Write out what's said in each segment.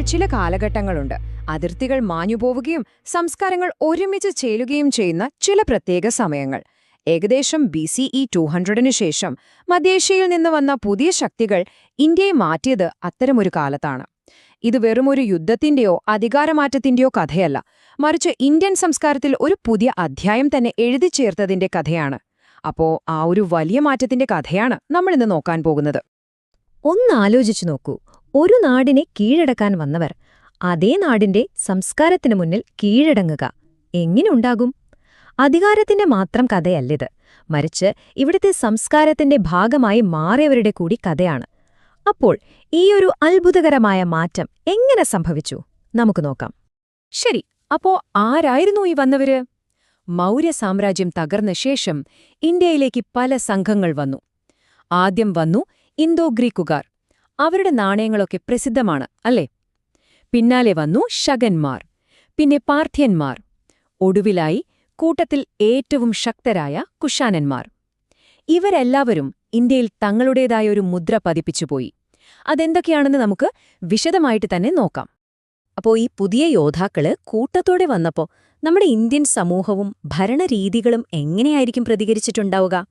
ചില കാലഘട്ടങ്ങളുണ്ട്. അതിർത്തികൾ മാഞ്ഞുപോവുകയും സംസ്കാരങ്ങൾ ഒരുമിച്ച് ചേരുകയും ചെയ്യുന്ന ചില പ്രത്യേക സമയങ്ങൾ. ഏകദേശം BCE 200 ശേഷം മധ്യേഷ്യയിൽ നിന്ന് വന്ന പുതിയ ശക്തികൾ ഇന്ത്യയെ മാറ്റിയത് അത്തരമൊരു കാലത്താണ്. ഇത് വെറുമൊരു യുദ്ധത്തിന്റെയോ അധികാരമാറ്റത്തിന്റെയോ കഥയല്ല, മറിച്ച് ഇന്ത്യൻ സംസ്കാരത്തിൽ ഒരു പുതിയ അധ്യായം തന്നെ എഴുതിച്ചേർത്തതിന്റെ കഥയാണ്. അപ്പോ ആ ഒരു വലിയ മാറ്റത്തിന്റെ കഥയാണ് നമ്മളിന്ന് നോക്കാൻ പോകുന്നത്. ഒന്നാലോചിച്ചു നോക്കൂ, ഒരു നാടിനെ കീഴടക്കാൻ വന്നവർ അതേ നാടിന്റെ സംസ്കാരത്തിനു മുന്നിൽ കീഴടങ്ങുക എങ്ങനെയുണ്ടാകും? അധികാരത്തിന്റെ മാത്രം കഥയല്ലിത്, മറിച്ച് ഇവിടുത്തെ സംസ്കാരത്തിന്റെ ഭാഗമായി മാറിയവരുടെ കൂടി കഥയാണ്. അപ്പോൾ ഈയൊരു അത്ഭുതകരമായ മാറ്റം എങ്ങനെ സംഭവിച്ചു? നമുക്ക് നോക്കാം. ശരി, അപ്പോ ആരായിരുന്നു ഈ വന്നവര്? മൗര്യ സാമ്രാജ്യം തകർന്ന ശേഷം ഇന്ത്യയിലേക്ക് പല സംഘങ്ങൾ വന്നു. ആദ്യം വന്നു ഇന്തോ ഗ്രീക്കുകാർ. അവരുടെ നാണയങ്ങളൊക്കെ പ്രസിദ്ധമാണ്, അല്ലേ? പിന്നാലെ വന്നു ശകന്മാർ, പിന്നെ പാർത്ഥ്യന്മാർ, ഒടുവിലായി കൂട്ടത്തിൽ ഏറ്റവും ശക്തരായ കുഷാനന്മാർ. ഇവരെല്ലാവരും ഇന്ത്യയിൽ തങ്ങളുടേതായൊരു മുദ്ര പതിപ്പിച്ചുപോയി. അതെന്തൊക്കെയാണെന്ന് നമുക്ക് വിശദമായിട്ട് തന്നെ നോക്കാം. അപ്പോ ഈ പുതിയ യോദ്ധാക്കള് കൂട്ടത്തോടെ വന്നപ്പോ നമ്മുടെ ഇന്ത്യൻ സമൂഹവും ഭരണരീതികളും എങ്ങനെയായിരിക്കും പ്രതികരിച്ചിട്ടുണ്ടാവുക?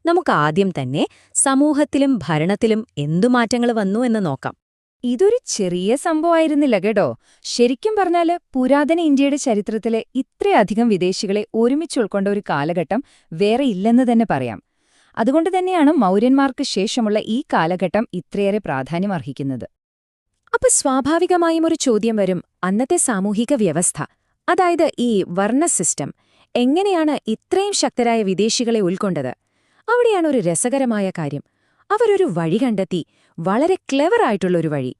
നമുക്ക് ആദ്യം തന്നെ സമൂഹത്തിലും ഭരണത്തിലും എന്തു മാറ്റങ്ങൾ വന്നു എന്ന് നോക്കാം. ഇതൊരു ചെറിയ സംഭവമായിരുന്നില്ല കേട്ടോ. ശരിക്കും പറഞ്ഞാല് പുരാതന ഇന്ത്യയുടെ ചരിത്രത്തിലെ ഇത്രയധികം വിദേശികളെ ഒരുമിച്ചുൾക്കൊണ്ട ഒരു കാലഘട്ടം വേറെ ഇല്ലെന്ന് തന്നെ പറയാം. അതുകൊണ്ട് തന്നെയാണ് മൗര്യന്മാർക്ക് ശേഷമുള്ള ഈ കാലഘട്ടം ഇത്രയേറെ പ്രാധാന്യം അർഹിക്കുന്നത്. അപ്പൊ സ്വാഭാവികമായും ഒരു ചോദ്യം വരും, അന്നത്തെ സാമൂഹിക വ്യവസ്ഥ, അതായത് ഈ വർണ്ണ സിസ്റ്റം, എങ്ങനെയാണ് ഇത്രയും ശക്തരായ വിദേശികളെ ഉൾക്കൊണ്ടത്? അവിടെയാണ് ഒരു രസകരമായ കാര്യം. അവരൊരു വഴി കണ്ടെത്തി, വളരെ ക്ലെവറായിട്ടുള്ളൊരു വഴി.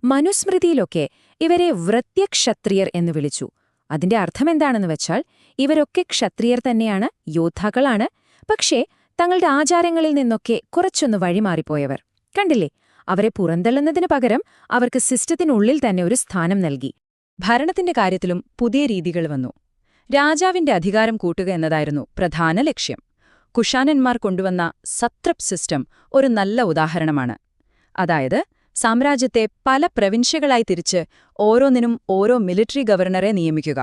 മനുസ്മൃതിയിലൊക്കെ ഇവരെ വൃത്യക്ഷത്രിയർ എന്ന് വിളിച്ചു. അതിന്റെ അർത്ഥമെന്താണെന്ന് വെച്ചാൽ ഇവരൊക്കെ ക്ഷത്രിയർ തന്നെയാണ്, യോദ്ധാക്കളാണ്, പക്ഷേ തങ്ങളുടെ ആചാരങ്ങളിൽ നിന്നൊക്കെ കുറച്ചൊന്ന് വഴിമാറിപ്പോയവർ. കണ്ടില്ലേ? അവരെ പുറന്തള്ളുന്നതിന് പകരം അവർക്ക് സിസ്റ്റത്തിനുള്ളിൽ തന്നെ ഒരു സ്ഥാനം നൽകി. ഭരണത്തിന്റെ കാര്യത്തിലും പുതിയ രീതികൾ വന്നു. രാജാവിന്റെ അധികാരം കൂട്ടുക എന്നതായിരുന്നു പ്രധാന ലക്ഷ്യം. കുഷാനന്മാർ കൊണ്ടുവന്ന സത്രപ് സിസ്റ്റം ഒരു നല്ല ഉദാഹരണമാണ്. അതായത് സാമ്രാജ്യത്തെ പല പ്രവിൻഷ്യകളായി തിരിച്ച് ഓരോന്നിനും ഓരോ മിലിറ്ററി ഗവർണറെ നിയമിക്കുക.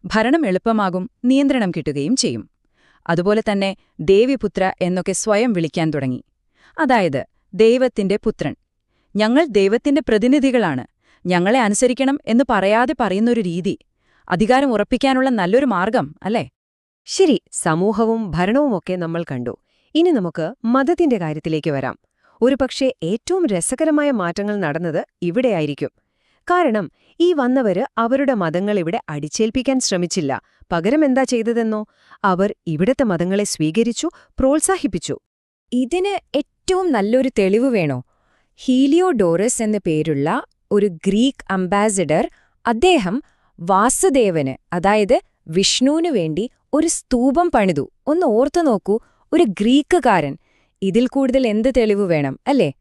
ഭരണം എളുപ്പമാകും, നിയന്ത്രണം കിട്ടുകയും ചെയ്യും. അതുപോലെ തന്നെ ദേവിപുത്ര എന്നൊക്കെ സ്വയം വിളിക്കാൻ തുടങ്ങി. അതായത് ദൈവത്തിന്റെ പുത്രൻ, ഞങ്ങൾ ദൈവത്തിന്റെ പ്രതിനിധികളാണ്, ഞങ്ങളെ അനുസരിക്കണം എന്ന് പറയാതെ പറയുന്നൊരു രീതി. അധികാരം ഉറപ്പിക്കാനുള്ള നല്ലൊരു മാർഗം, അല്ലേ? ശരി, സമൂഹവും ഭരണവുമൊക്കെ നമ്മൾ കണ്ടു. ഇനി നമുക്ക് മതത്തിന്റെ കാര്യത്തിലേക്ക് വരാം. ഒരുപക്ഷെ ഏറ്റവും രസകരമായ മാറ്റങ്ങൾ നടന്നത് ഇവിടെയായിരിക്കും. കാരണം ഈ വന്നവര് അവരുടെ മതങ്ങൾ ഇവിടെ അടിച്ചേൽപ്പിക്കാൻ ശ്രമിച്ചില്ല. പകരം എന്താ ചെയ്തതെന്നോ? അവർ ഇവിടത്തെ മതങ്ങളെ സ്വീകരിച്ചു, പ്രോത്സാഹിപ്പിച്ചു. ഇതിന് ഏറ്റവും നല്ലൊരു തെളിവ് വേണോ? ഹീലിയോഡോറസ് എന്ന പേരുള്ള ഒരു ഗ്രീക്ക് അംബാസിഡർ, അദ്ദേഹം വാസുദേവന്, അതായത് വിഷ്ണുവിനു വേണ്ടി ഒരു സ്തൂപം പണിതു. ഒന്ന് ഓർത്തു നോക്കൂ, ഒരു ഗ്രീക്കുകാരൻ. ഇതിൽ കൂടുതൽ എന്ത് തെളിവ് വേണം, അല്ലേ?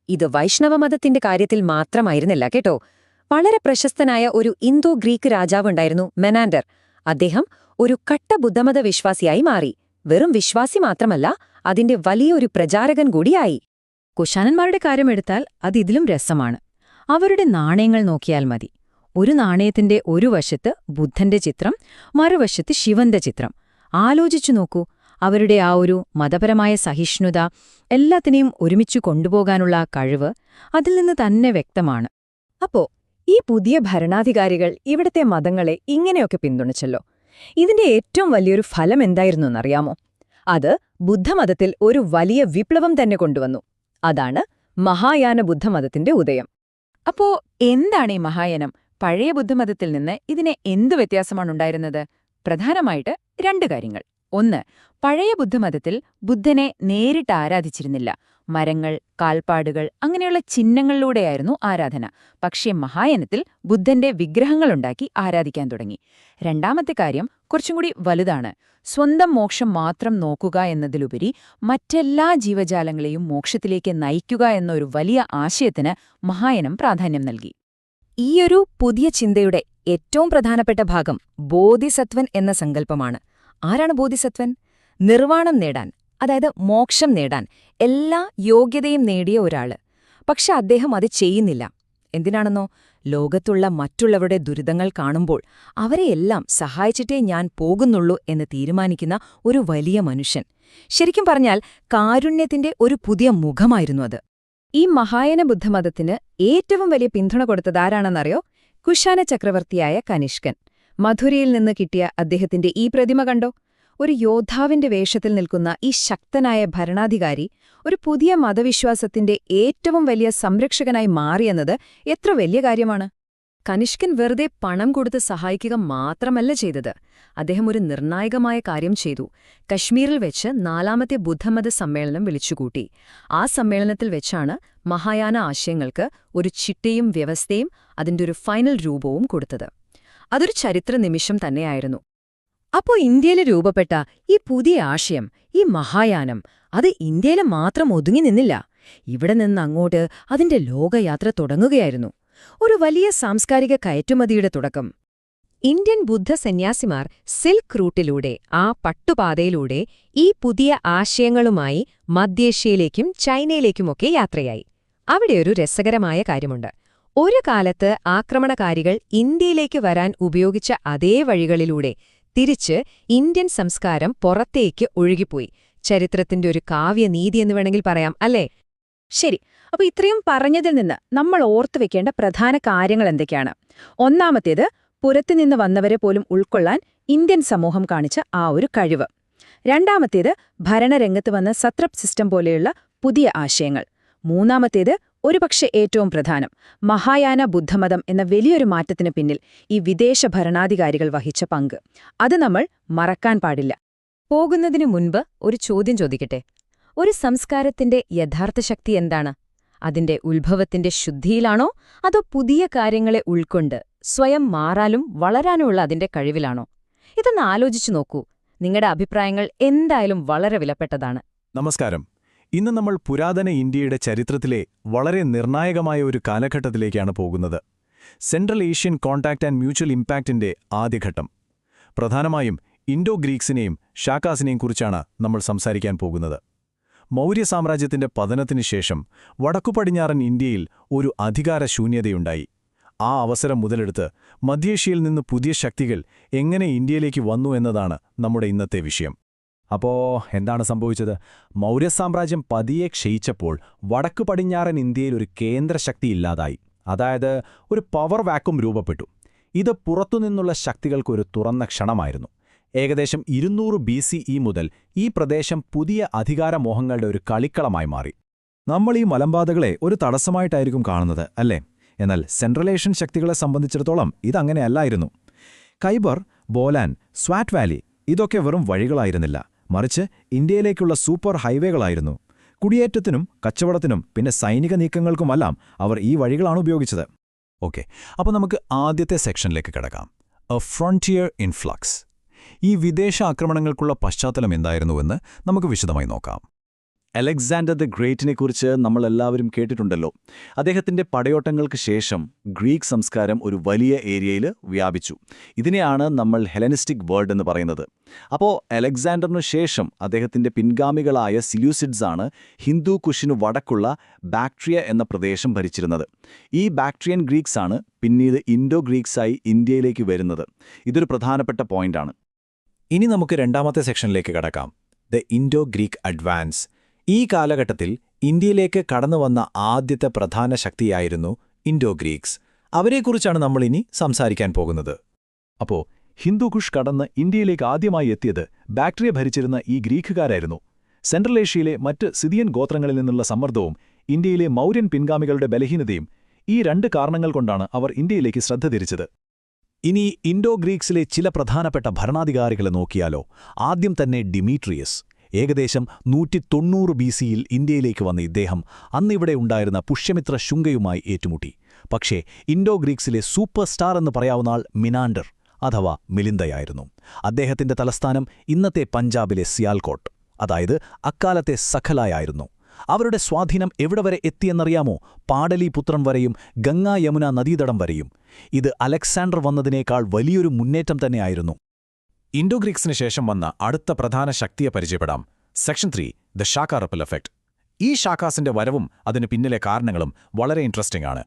ഇത് വൈഷ്ണവമതത്തിന്റെ കാര്യത്തിൽ മാത്രമായിരുന്നില്ല കേട്ടോ. വളരെ പ്രശസ്തനായ ഒരു ഇന്തോ ഗ്രീക്ക് രാജാവുണ്ടായിരുന്നു, മെനാൻഡർ. അദ്ദേഹം ഒരു കട്ട ബുദ്ധമത വിശ്വാസിയായി മാറി. വെറും വിശ്വാസി മാത്രമല്ല, അതിന്റെ വലിയൊരു പ്രചാരകൻ കൂടിയായി. കുഷാനന്മാരുടെ കാര്യമെടുത്താൽ അതിതിലും രസമാണ്. അവരുടെ നാണയങ്ങൾ നോക്കിയാൽ മതി. ഒരു നാണയത്തിന്റെ ഒരു വശത്ത് ബുദ്ധന്റെ ചിത്രം, മറുവശത്ത് ശിവന്റെ ചിത്രം. ആലോചിച്ചു നോക്കൂ, അവരുടെ ആ ഒരു മതപരമായ സഹിഷ്ണുത, എല്ലാത്തിനെയും ഒരുമിച്ചു കൊണ്ടുപോകാനുള്ള കഴിവ് അതിൽ നിന്ന് തന്നെ വ്യക്തമാണ്. അപ്പോ ഈ പുതിയ ഭരണാധികാരികൾ ഇവിടത്തെ മതങ്ങളെ ഇങ്ങനെയൊക്കെ പിന്തുണച്ചല്ലോ. ഇതിന്റെ ഏറ്റവും വലിയൊരു ഫലം എന്തായിരുന്നു എന്നറിയാമോ? അത് ബുദ്ധമതത്തിൽ ഒരു വലിയ വിപ്ലവം തന്നെ കൊണ്ടുവന്നു. അതാണ് മഹായാന ബുദ്ധമതത്തിന്റെ ഉദയം. അപ്പോ എന്താണ് ഈ മഹായാനം? പഴയ ബുദ്ധമതത്തിൽ നിന്ന് ഇതിന് എന്തു വ്യത്യാസമാണുണ്ടായിരുന്നത്? പ്രധാനമായിട്ട് രണ്ട് കാര്യങ്ങൾ. ഒന്ന്, പഴയ ബുദ്ധമതത്തിൽ ബുദ്ധനെ നേരിട്ട് ആരാധിച്ചിരുന്നില്ല. മരങ്ങൾ, കാൽപ്പാടുകൾ, അങ്ങനെയുള്ള ചിഹ്നങ്ങളിലൂടെയായിരുന്നു ആരാധന. പക്ഷേ മഹായാനത്തിൽ ബുദ്ധന്റെ വിഗ്രഹങ്ങളുണ്ടാക്കി ആരാധിക്കാൻ തുടങ്ങി. രണ്ടാമത്തെ കാര്യം കുറച്ചും കൂടി വലുതാണ്. സ്വന്തം മോക്ഷം മാത്രം നോക്കുക എന്നതിലുപരി മറ്റെല്ലാ ജീവജാലങ്ങളെയും മോക്ഷത്തിലേക്ക് നയിക്കുക എന്നൊരു വലിയ ആശയത്തിന് മഹായാനം പ്രാധാന്യം നൽകി. ഈയൊരു പുതിയ ചിന്തയുടെ ഏറ്റവും പ്രധാനപ്പെട്ട ഭാഗം ബോധിസത്വൻ എന്ന സങ്കല്പമാണ്. ആരാണ് ബോധിസത്വൻ? നിർവാണം നേടാൻ, അതായത് മോക്ഷം നേടാൻ എല്ലാ യോഗ്യതയും നേടിയ ഒരാള്. പക്ഷെ അദ്ദേഹം അത് ചെയ്യുന്നില്ല. എന്തിനാണെന്നോ? ലോകത്തുള്ള മറ്റുള്ളവരുടെ ദുരിതങ്ങൾ കാണുമ്പോൾ അവരെയെല്ലാം സഹായിച്ചിട്ടേ ഞാൻ പോകുന്നുള്ളൂ എന്ന് തീരുമാനിക്കുന്ന ഒരു വലിയ മനുഷ്യൻ. ശരിക്കും പറഞ്ഞാൽ കാരുണ്യത്തിന്റെ ഒരു പുതിയ മുഖമായിരുന്നു അത്. ഈ മഹായാന ബുദ്ധമതത്തിന് ഏറ്റവും വലിയ പിന്തുണ കൊടുത്തതാരാണെന്നറിയോ? കുഷാന ചക്രവർത്തിയായ കനിഷ്കൻ. മധുരയിൽ നിന്ന് കിട്ടിയ അദ്ദേഹത്തിന്റെ ഈ പ്രതിമ കണ്ടോ? ഒരു യോദ്ധാവിന്റെ വേഷത്തിൽ നിൽക്കുന്ന ഈ ശക്തനായ ഭരണാധികാരി ഒരു പുതിയ മതവിശ്വാസത്തിന്റെ ഏറ്റവും വലിയ സംരക്ഷകനായി മാറിയെന്നത് എത്ര വലിയ കാര്യമാണ്. കനിഷ്കൻ വെറുതെ പണം കൊടുത്ത് സഹായിക്കുക മാത്രമല്ല ചെയ്തത്. അദ്ദേഹം ഒരു നിർണായകമായ കാര്യം ചെയ്തു. കശ്മീരിൽ വെച്ച് 4ാമത്തെ ബുദ്ധമത സമ്മേളനം വിളിച്ചുകൂട്ടി. ആ സമ്മേളനത്തിൽ വെച്ചാണ് മഹായാന ആശയങ്ങൾക്ക് ഒരു ചിട്ടയും വ്യവസ്ഥയും അതിന്റെ ഒരു ഫൈനൽ രൂപവും കൊടുത്തത്. അതൊരു ചരിത്ര നിമിഷം തന്നെയായിരുന്നു. അപ്പോ ഇന്ത്യയിൽ രൂപപ്പെട്ട ഈ പുതിയ ആശയം, ഈ മഹായാനം, അത് ഇന്ത്യയിൽ മാത്രം ഒതുങ്ങി നിന്നില്ല. ഇവിടെ നിന്നങ്ങോട്ട് അതിന്റെ ലോകയാത്ര തുടങ്ങുകയായിരുന്നു. ഒരു വലിയ സാംസ്കാരിക കയറ്റുമതിയുടെ തുടക്കം. ഇന്ത്യൻ ബുദ്ധ സന്യാസിമാർ സിൽക്ക് റൂട്ടിലൂടെ, ആ പട്ടുപാതയിലൂടെ ഈ പുതിയ ആശയങ്ങളുമായി മധ്യേഷ്യയിലേക്കും ചൈനയിലേക്കുമൊക്കെ യാത്രയായി. അവിടെയൊരു രസകരമായ കാര്യമുണ്ട്. ഒരു കാലത്ത് ആക്രമണകാരികൾ ഇന്ത്യയിലേക്ക് വരാൻ ഉപയോഗിച്ച അതേ വഴികളിലൂടെ തിരിച്ച് ഇന്ത്യൻ സംസ്കാരം പുറത്തേക്ക് ഒഴുകിപ്പോയി. ചരിത്രത്തിന്റെ ഒരു കാവ്യനീതി എന്ന് വേണമെങ്കിൽ പറയാം, അല്ലേ? ശരി, അപ്പൊ ഇത്രയും പറഞ്ഞതിൽ നിന്ന് നമ്മൾ ഓർത്തുവെക്കേണ്ട പ്രധാന കാര്യങ്ങൾ എന്തൊക്കെയാണ്? ഒന്നാമത്തേത്, പുറത്തുനിന്ന് വന്നവരെ പോലും ഉൾക്കൊള്ളാൻ ഇന്ത്യൻ സമൂഹം കാണിച്ച ആ ഒരു കഴിവ്. രണ്ടാമത്തേത്, ഭരണരംഗത്ത് വന്ന സത്രപ് സിസ്റ്റം പോലെയുള്ള പുതിയ ആശയങ്ങൾ. മൂന്നാമത്തേത്, ഒരുപക്ഷെ ഏറ്റവും പ്രധാനം, മഹായാന ബുദ്ധമതം എന്ന വലിയൊരു മാറ്റത്തിനു പിന്നിൽ ഈ വിദേശ ഭരണാധികാരികൾ വഹിച്ച പങ്ക്. അത് നമ്മൾ മറക്കാൻ പാടില്ല. പോകുന്നതിനു മുൻപ് ഒരു ചോദ്യം ചോദിക്കട്ടെ. ഒരു സംസ്കാരത്തിന്റെ യഥാർത്ഥ ശക്തി എന്താണ്? അതിന്റെ ഉത്ഭവത്തിന്റെ ശുദ്ധിയിലാണോ, അതോ പുതിയ കാര്യങ്ങളെ ഉൾക്കൊണ്ട് സ്വയം മാറാനും വളരാനുമുള്ള അതിന്റെ കഴിവിലാണോ? ഇതൊന്ന് ആലോചിച്ചു നോക്കൂ. നിങ്ങളുടെ അഭിപ്രായങ്ങൾ എന്തായാലും വളരെ വിലപ്പെട്ടതാണ്. നമസ്കാരം. ഇന്ന് നമ്മൾ പുരാതന ഇന്ത്യയുടെ ചരിത്രത്തിലെ വളരെ നിർണായകമായ ഒരു കാലഘട്ടത്തിലേക്കാണ് പോകുന്നത്. Central Asian contact and mutual ഇംപാക്റ്റിന്റെ ആദ്യഘട്ടം. പ്രധാനമായും ഇൻഡോ ഗ്രീക്സിനെയും ഷാക്കാസിനെയും കുറിച്ചാണ് നമ്മൾ സംസാരിക്കാൻ പോകുന്നത്. മൗര്യ സാമ്രാജ്യത്തിന്റെ പതനത്തിനു ശേഷം വടക്കുപടിഞ്ഞാറൻ ഇന്ത്യയിൽ ഒരു അധികാരശൂന്യതയുണ്ടായി. ആ അവസരം മുതലെടുത്ത് മധ്യേഷ്യയിൽ നിന്ന് പുതിയ ശക്തികൾ എങ്ങനെ ഇന്ത്യയിലേക്ക് വന്നു എന്നതാണ് നമ്മുടെ ഇന്നത്തെ വിഷയം. അപ്പോ എന്താണ് സംഭവിച്ചത്? മൗര്യ സാമ്രാജ്യം പതിയെ ക്ഷയിച്ചപ്പോൾ വടക്കു പടിഞ്ഞാറൻ ഇന്ത്യയിൽ ഒരു കേന്ദ്രശക്തി ഇല്ലാതായി. അതായത് ഒരു പവർ വാക്വം രൂപപ്പെട്ടു. ഇത് പുറത്തുനിന്നുള്ള ശക്തികൾക്കൊരു തുറന്ന ക്ഷണമായിരുന്നു. ഏകദേശം 200 BCE മുതൽ ഈ പ്രദേശം പുതിയ അധികാരമോഹങ്ങളുടെ ഒരു കളിക്കളമായി മാറി. നമ്മൾ ഈ മലമ്പാതകളെ ഒരു തടസ്സമായിട്ടായിരിക്കും കാണുന്നത്, അല്ലേ? എന്നാൽ സെൻട്രൽ ഏഷ്യൻ ശക്തികളെ സംബന്ധിച്ചിടത്തോളം ഇതങ്ങനെയല്ലായിരുന്നു. കൈബർ, ബോലാൻ, സ്വാറ്റ് വാലി ഇതൊക്കെ വെറും വഴികളായിരുന്നില്ല, മറിച്ച് ഇന്ത്യയിലേക്കുള്ള സൂപ്പർ ഹൈവേകളായിരുന്നു. കുടിയേറ്റത്തിനും കച്ചവടത്തിനും പിന്നെ സൈനിക നീക്കങ്ങൾക്കുമെല്ലാം അവർ ഈ വഴികളാണ് ഉപയോഗിച്ചത്. ഓക്കെ, അപ്പോൾ നമുക്ക് ആദ്യത്തെ സെക്ഷനിലേക്ക് കിടക്കാം. A frontier in flux. ഈ വിദേശ ആക്രമണങ്ങൾക്കുള്ള പശ്ചാത്തലം എന്തായിരുന്നുവെന്ന് നമുക്ക് വിശദമായി നോക്കാം. അലക്സാണ്ടർ ദ ഗ്രേറ്റിനെക്കുറിച്ച് നമ്മളെല്ലാവരും കേട്ടിട്ടുണ്ടല്ലോ. അദ്ദേഹത്തിന്റെ പടയോട്ടങ്ങൾക്ക് ശേഷം ഗ്രീക്ക് സംസ്കാരം ഒരു വലിയ ഏരിയയിൽ വ്യാപിച്ചു. ഇതിനെയാണ് നമ്മൾ ഹെലനിസ്റ്റിക് വേൾഡ് എന്ന് പറയുന്നത്. അപ്പോൾ അലക്സാണ്ടറിനു ശേഷം അദ്ദേഹത്തിന്റെ പിൻഗാമികളായ സിലൂസിഡ്സാണ് ഹിന്ദു കുഷിനു വടക്കുള്ള ബാക്ട്രിയ എന്ന പ്രദേശം ഭരിച്ചിരുന്നത്. ഈ ബാക്ട്രിയൻ ഗ്രീക്സാണ് പിന്നീട് ഇൻഡോ ഗ്രീക്സായി ഇന്ത്യയിലേക്ക് വരുന്നത്. ഇതൊരു പ്രധാനപ്പെട്ട പോയിന്റാണ്. ഇനി നമുക്ക് രണ്ടാമത്തെ സെക്ഷനിലേക്ക് കടക്കാം. The Indo Greek advance. ഈ കാലഘട്ടത്തിൽ ഇന്ത്യയിലേക്ക് കടന്നുവന്ന ആദ്യത്തെ പ്രധാന ശക്തിയായിരുന്നു ഇൻഡോ ഗ്രീക്സ്. അവരെക്കുറിച്ചാണ് നമ്മളിനി സംസാരിക്കാൻ പോകുന്നത്. അപ്പോൾ ഹിന്ദുകുഷ് കടന്ന് ഇന്ത്യയിലേക്ക് ആദ്യമായി എത്തിയത് ബാക്ട്രിയ ഭരിച്ചിരുന്ന ഈ ഗ്രീക്കുകാരായിരുന്നു. സെൻട്രൽ ഏഷ്യയിലെ മറ്റ് സിദിയൻ ഗോത്രങ്ങളിൽ നിന്നുള്ള സമ്മർദ്ദവും ഇന്ത്യയിലെ മൗര്യൻ പിൻഗാമികളുടെ ബലഹീനതയും, ഈ 2 കാരണങ്ങൾ കൊണ്ടാണ് അവർ ഇന്ത്യയിലേക്ക് ശ്രദ്ധ തിരിച്ചത്. ഇനി ഇൻഡോ ഗ്രീക്സിലെ ചില പ്രധാനപ്പെട്ട ഭരണാധികാരികളെ നോക്കിയാലോ. ആദ്യം തന്നെ ഡിമീട്രിയസ്. ഏകദേശം 190 BCയിൽ ഇന്ത്യയിലേക്ക് വന്ന ഇദ്ദേഹം അന്നിവിടെ ഉണ്ടായിരുന്ന പുഷ്യമിത്ര ശുംഗയുമായി ഏറ്റുമുട്ടി. പക്ഷേ ഇൻഡോ ഗ്രീക്സിലെ സൂപ്പർ സ്റ്റാർ എന്ന് പറയാവുന്ന ആൾ മിനാൻഡർ അഥവാ മിലിന്ദയായിരുന്നു. അദ്ദേഹത്തിന്റെ തലസ്ഥാനം ഇന്നത്തെ പഞ്ചാബിലെ സിയാൽകോട്ട്, അതായത് അക്കാലത്തെ സഖലായായിരുന്നു. അവരുടെ സ്വാധീനം എവിടെ വരെ എത്തിയെന്നറിയാമോ? പാടലീപുത്രം വരെയും ഗംഗാ യമുന നദീതടം വരെയും. ഇത് അലക്സാണ്ടർ വന്നതിനേക്കാൾ വലിയൊരു മുന്നേറ്റം തന്നെയായിരുന്നു. ഇൻഡോ ഗ്രീക്സിന് ശേഷം വന്ന അടുത്ത പ്രധാന ശക്തിയെ പരിചയപ്പെടാം. Section 3, the ഷാക്ക ripple effect. ഈ ഷാക്കാസിന്റെ വരവും അതിന് പിന്നിലെ കാരണങ്ങളും വളരെ ഇൻട്രസ്റ്റിംഗ് ആണ്.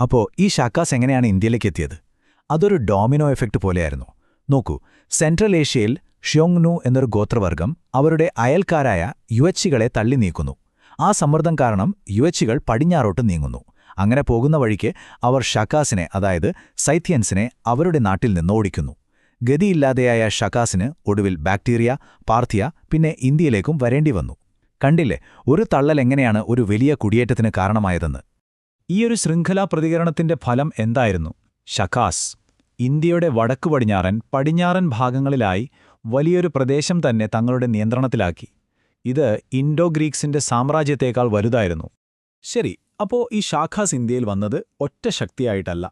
അപ്പോൾ ഈ ഷാക്കാസ് എങ്ങനെയാണ് ഇന്ത്യയിലേക്ക് എത്തിയത്? അതൊരു ഡോമിനോ എഫക്റ്റ് പോലെയായിരുന്നു. നോക്കൂ, സെൻട്രൽ ഏഷ്യയിൽ ഷ്യോങ്നു എന്നൊരു ഗോത്രവർഗം അവരുടെ അയൽക്കാരായ യുവച്ചികളെ തള്ളി നീക്കുന്നു. ആ സമ്മർദ്ദം കാരണം യുവച്ചികൾ പടിഞ്ഞാറോട്ട് നീങ്ങുന്നു. അങ്ങനെ പോകുന്ന വഴിക്ക് അവർ ഷക്കാസിനെ, അതായത് സൈത്യൻസിനെ, അവരുടെ നാട്ടിൽ നിന്ന് ഓടിക്കുന്നു. ഗതിയില്ലാതെയായ ഷക്കാസിന് ഒടുവിൽ ബാക്ടീരിയ, പാർത്ഥിയ, പിന്നെ ഇന്ത്യയിലേക്കും വരേണ്ടി വന്നു. കണ്ടില്ലേ, ഒരു തള്ളൽ എങ്ങനെയാണ് ഒരു വലിയ കുടിയേറ്റത്തിന് കാരണമായതെന്ന്. ഈയൊരു ശൃംഖലാ പ്രതികരണത്തിന്റെ ഫലം എന്തായിരുന്നു? ഷക്കാസ് ഇന്ത്യയുടെ വടക്കു പടിഞ്ഞാറൻ ഭാഗങ്ങളിലായി വലിയൊരു പ്രദേശം തന്നെ തങ്ങളുടെ നിയന്ത്രണത്തിലാക്കി. ഇത് ഇൻഡോ ഗ്രീക്സിന്റെ സാമ്രാജ്യത്തേക്കാൾ വലുതായിരുന്നു. ശരി, അപ്പോൾ ഈ ഷാഖാസ് ഇന്ത്യയിൽ വന്നത് ഒറ്റ ശക്തിയായിട്ടല്ല.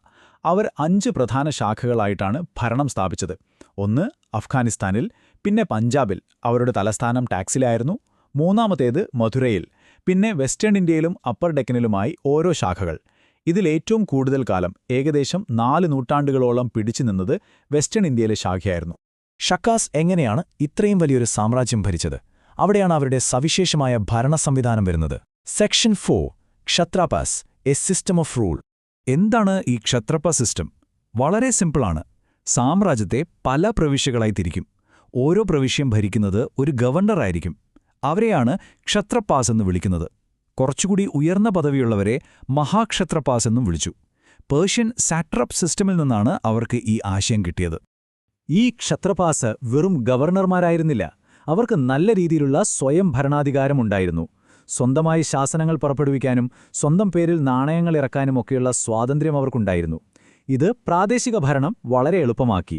അവർ 5 പ്രധാന ശാഖകളായിട്ടാണ് ഭരണം സ്ഥാപിച്ചത്. ഒന്ന് അഫ്ഗാനിസ്ഥാനിൽ, പിന്നെ പഞ്ചാബിൽ, അവരുടെ തലസ്ഥാനം ടാക്സിലായിരുന്നു. മൂന്നാമത്തേത് മധുരയിൽ, പിന്നെ വെസ്റ്റേൺ ഇന്ത്യയിലും അപ്പർ ഡെക്കനിലുമായി ഓരോ ശാഖകൾ. ഇതിലേറ്റവും കൂടുതൽ കാലം, ഏകദേശം 4 നൂറ്റാണ്ടുകളോളം പിടിച്ചു നിന്നത് വെസ്റ്റേൺ ഇന്ത്യയിലെ ശാഖയായിരുന്നു. ഷക്കാസ് എങ്ങനെയാണ് ഇത്രയും വലിയൊരു സാമ്രാജ്യം ഭരിച്ചത്? അവിടെയാണ് അവരുടെ സവിശേഷമായ ഭരണ സംവിധാനം വരുന്നത്. Section 4, Kshatrapas, a system of rule. എന്താണ് ഈ ക്ഷത്രപ സിസ്റ്റം? വളരെ സിമ്പിളാണ്. സാമ്രാജ്യത്തെ പല പ്രവിശ്യകളായി തിരിക്കും. ഓരോ പ്രവിശ്യം ഭരിക്കുന്നത് ഒരു ഗവർണറായിരിക്കും. അവരെയാണ് ക്ഷത്രപാസ് എന്ന് വിളിക്കുന്നത്. കുറച്ചുകൂടി ഉയർന്ന പദവിയുള്ളവരെ മഹാക്ഷത്രപാസ് എന്നും വിളിച്ചു. പേർഷ്യൻ സാട്രപ്പ് സിസ്റ്റമിൽ നിന്നാണ് അവർക്ക് ഈ ആശയം കിട്ടിയത്. ഈ ക്ഷത്രപാസ് വെറും ഗവർണർമാരായിരുന്നില്ല. അവർക്ക് നല്ല രീതിയിലുള്ള സ്വയം ഭരണാധികാരമുണ്ടായിരുന്നു. സ്വന്തമായി ശാസനങ്ങൾ പുറപ്പെടുവിക്കാനും സ്വന്തം പേരിൽ നാണയങ്ങൾ ഇറക്കാനുമൊക്കെയുള്ള സ്വാതന്ത്ര്യം അവർക്കുണ്ടായിരുന്നു. ഇത് പ്രാദേശിക ഭരണം വളരെ എളുപ്പമാക്കി.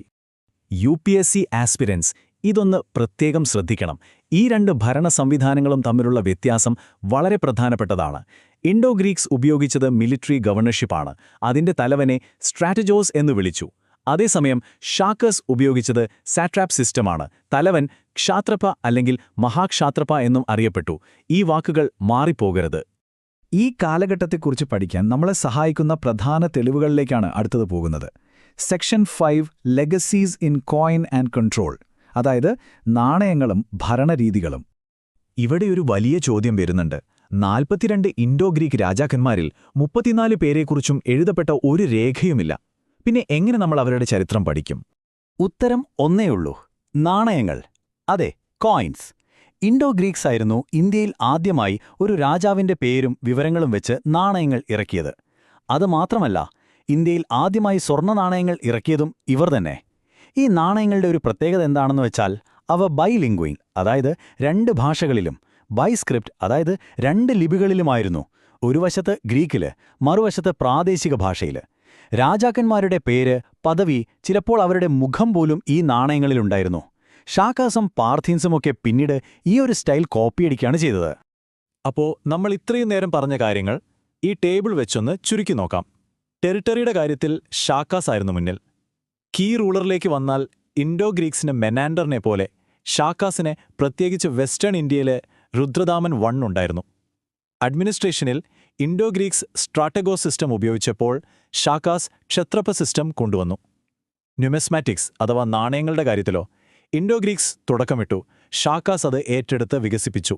UPSC ആസ്പിരൻസ് ഇതൊന്ന് പ്രത്യേകം ശ്രദ്ധിക്കണം. ഈ 2 ഭരണ സംവിധാനങ്ങളും തമ്മിലുള്ള വ്യത്യാസം വളരെ പ്രധാനപ്പെട്ടതാണ്. ഇൻഡോ ഗ്രീക്സ് ഉപയോഗിച്ചത് മിലിറ്ററി ഗവർണർഷിപ്പാണ്. അതിന്റെ തലവനെ സ്ട്രാറ്റജോസ് എന്ന് വിളിച്ചു. അതേസമയം ഷാക്കസ് ഉപയോഗിച്ചത് സാട്രാപ്പ് സിസ്റ്റമാണ്. തലവൻ ക്ഷാത്രപ അല്ലെങ്കിൽ മഹാക്ഷാത്രപ എന്നും അറിയപ്പെട്ടു. ഈ വാക്കുകൾ മാറിപ്പോകരുത്. ഈ കാലഘട്ടത്തെക്കുറിച്ച് പഠിക്കാൻ നമ്മളെ സഹായിക്കുന്ന പ്രധാന തെളിവുകളിലേക്കാണ് അടുത്തത് പോകുന്നത്. Section 5, legacies in coin and control, അതായത് നാണയങ്ങളും ഭരണരീതികളും. ഇവിടെ ഒരു വലിയ ചോദ്യം വരുന്നുണ്ട്. 42 ഇൻഡോ ഗ്രീക്ക് രാജാക്കന്മാരിൽ 34 പേരെക്കുറിച്ചും എഴുതപ്പെട്ട ഒരു രേഖയുമില്ല. പിന്നെ എങ്ങനെ നമ്മൾ അവരുടെ ചരിത്രം പഠിക്കും? ഉത്തരം ഒന്നേയുള്ളൂ: നാണയങ്ങൾ. അതെ, കോയിൻസ്. ഇൻഡോ ഗ്രീക്സ് ആയിരുന്നു ഇന്ത്യയിൽ ആദ്യമായി ഒരു രാജാവിന്റെ പേരും വിവരങ്ങളും വെച്ച് നാണയങ്ങൾ ഇറക്കിയത്. അതുമാത്രമല്ല, ഇന്ത്യയിൽ ആദ്യമായി സ്വർണ്ണ നാണയങ്ങൾ ഇറക്കിയതും ഇവർ തന്നെ. ഈ നാണയങ്ങളുടെ ഒരു പ്രത്യേകത എന്താണെന്ന് വെച്ചാൽ അവ ബൈലിംഗ്വിങ്, അതായത് 2 ഭാഷകളിലും, ബൈസ്ക്രിപ്റ്റ്, അതായത് 2 ലിപികളിലുമായിരുന്നു. ഒരു വശത്ത് ഗ്രീക്കില്, മറുവശത്ത് പ്രാദേശിക ഭാഷയില്. രാജാക്കന്മാരുടെ പേര്, പദവി, ചിലപ്പോൾ അവരുടെ മുഖം പോലും ഈ നാണയങ്ങളിലുണ്ടായിരുന്നു. ഷാക്കാസും പാർത്ഥീൻസുമൊക്കെ പിന്നീട് ഈ ഒരു സ്റ്റൈൽ കോപ്പിയടിക്കുകയാണ് ചെയ്തത്. അപ്പോൾ നമ്മൾ ഇത്രയും നേരം പറഞ്ഞ കാര്യങ്ങൾ ഈ ടേബിൾ വെച്ചൊന്ന് ചുരുക്കി നോക്കാം. ടെറിട്ടറിയുടെ കാര്യത്തിൽ ഷാക്കാസ് ആയിരുന്നു മുന്നിൽ. കീ റൂളറിലേക്ക് വന്നാൽ ഇൻഡോ ഗ്രീക്സിന് മെനാൻഡറിനെ പോലെ ഷാക്കാസിനെ, പ്രത്യേകിച്ച് വെസ്റ്റേൺ ഇന്ത്യയിലെ രുദ്രദാമൻ 1 ഉണ്ടായിരുന്നു. അഡ്മിനിസ്ട്രേഷനിൽ Indo Greeks സ്ട്രാറ്റഗോ system ഉപയോഗിച്ചപ്പോൾ ഷാക്കാസ് Kshatrapa system കൊണ്ടുവന്നു. ന്യൂമെസ്മാറ്റിക്സ് അഥവാ നാണയങ്ങളുടെ കാര്യത്തിലോ ഇൻഡോ ഗ്രീക്സ് തുടക്കമിട്ടു, ഷാക്കാസ് അത് ഏറ്റെടുത്ത് വികസിപ്പിച്ചു.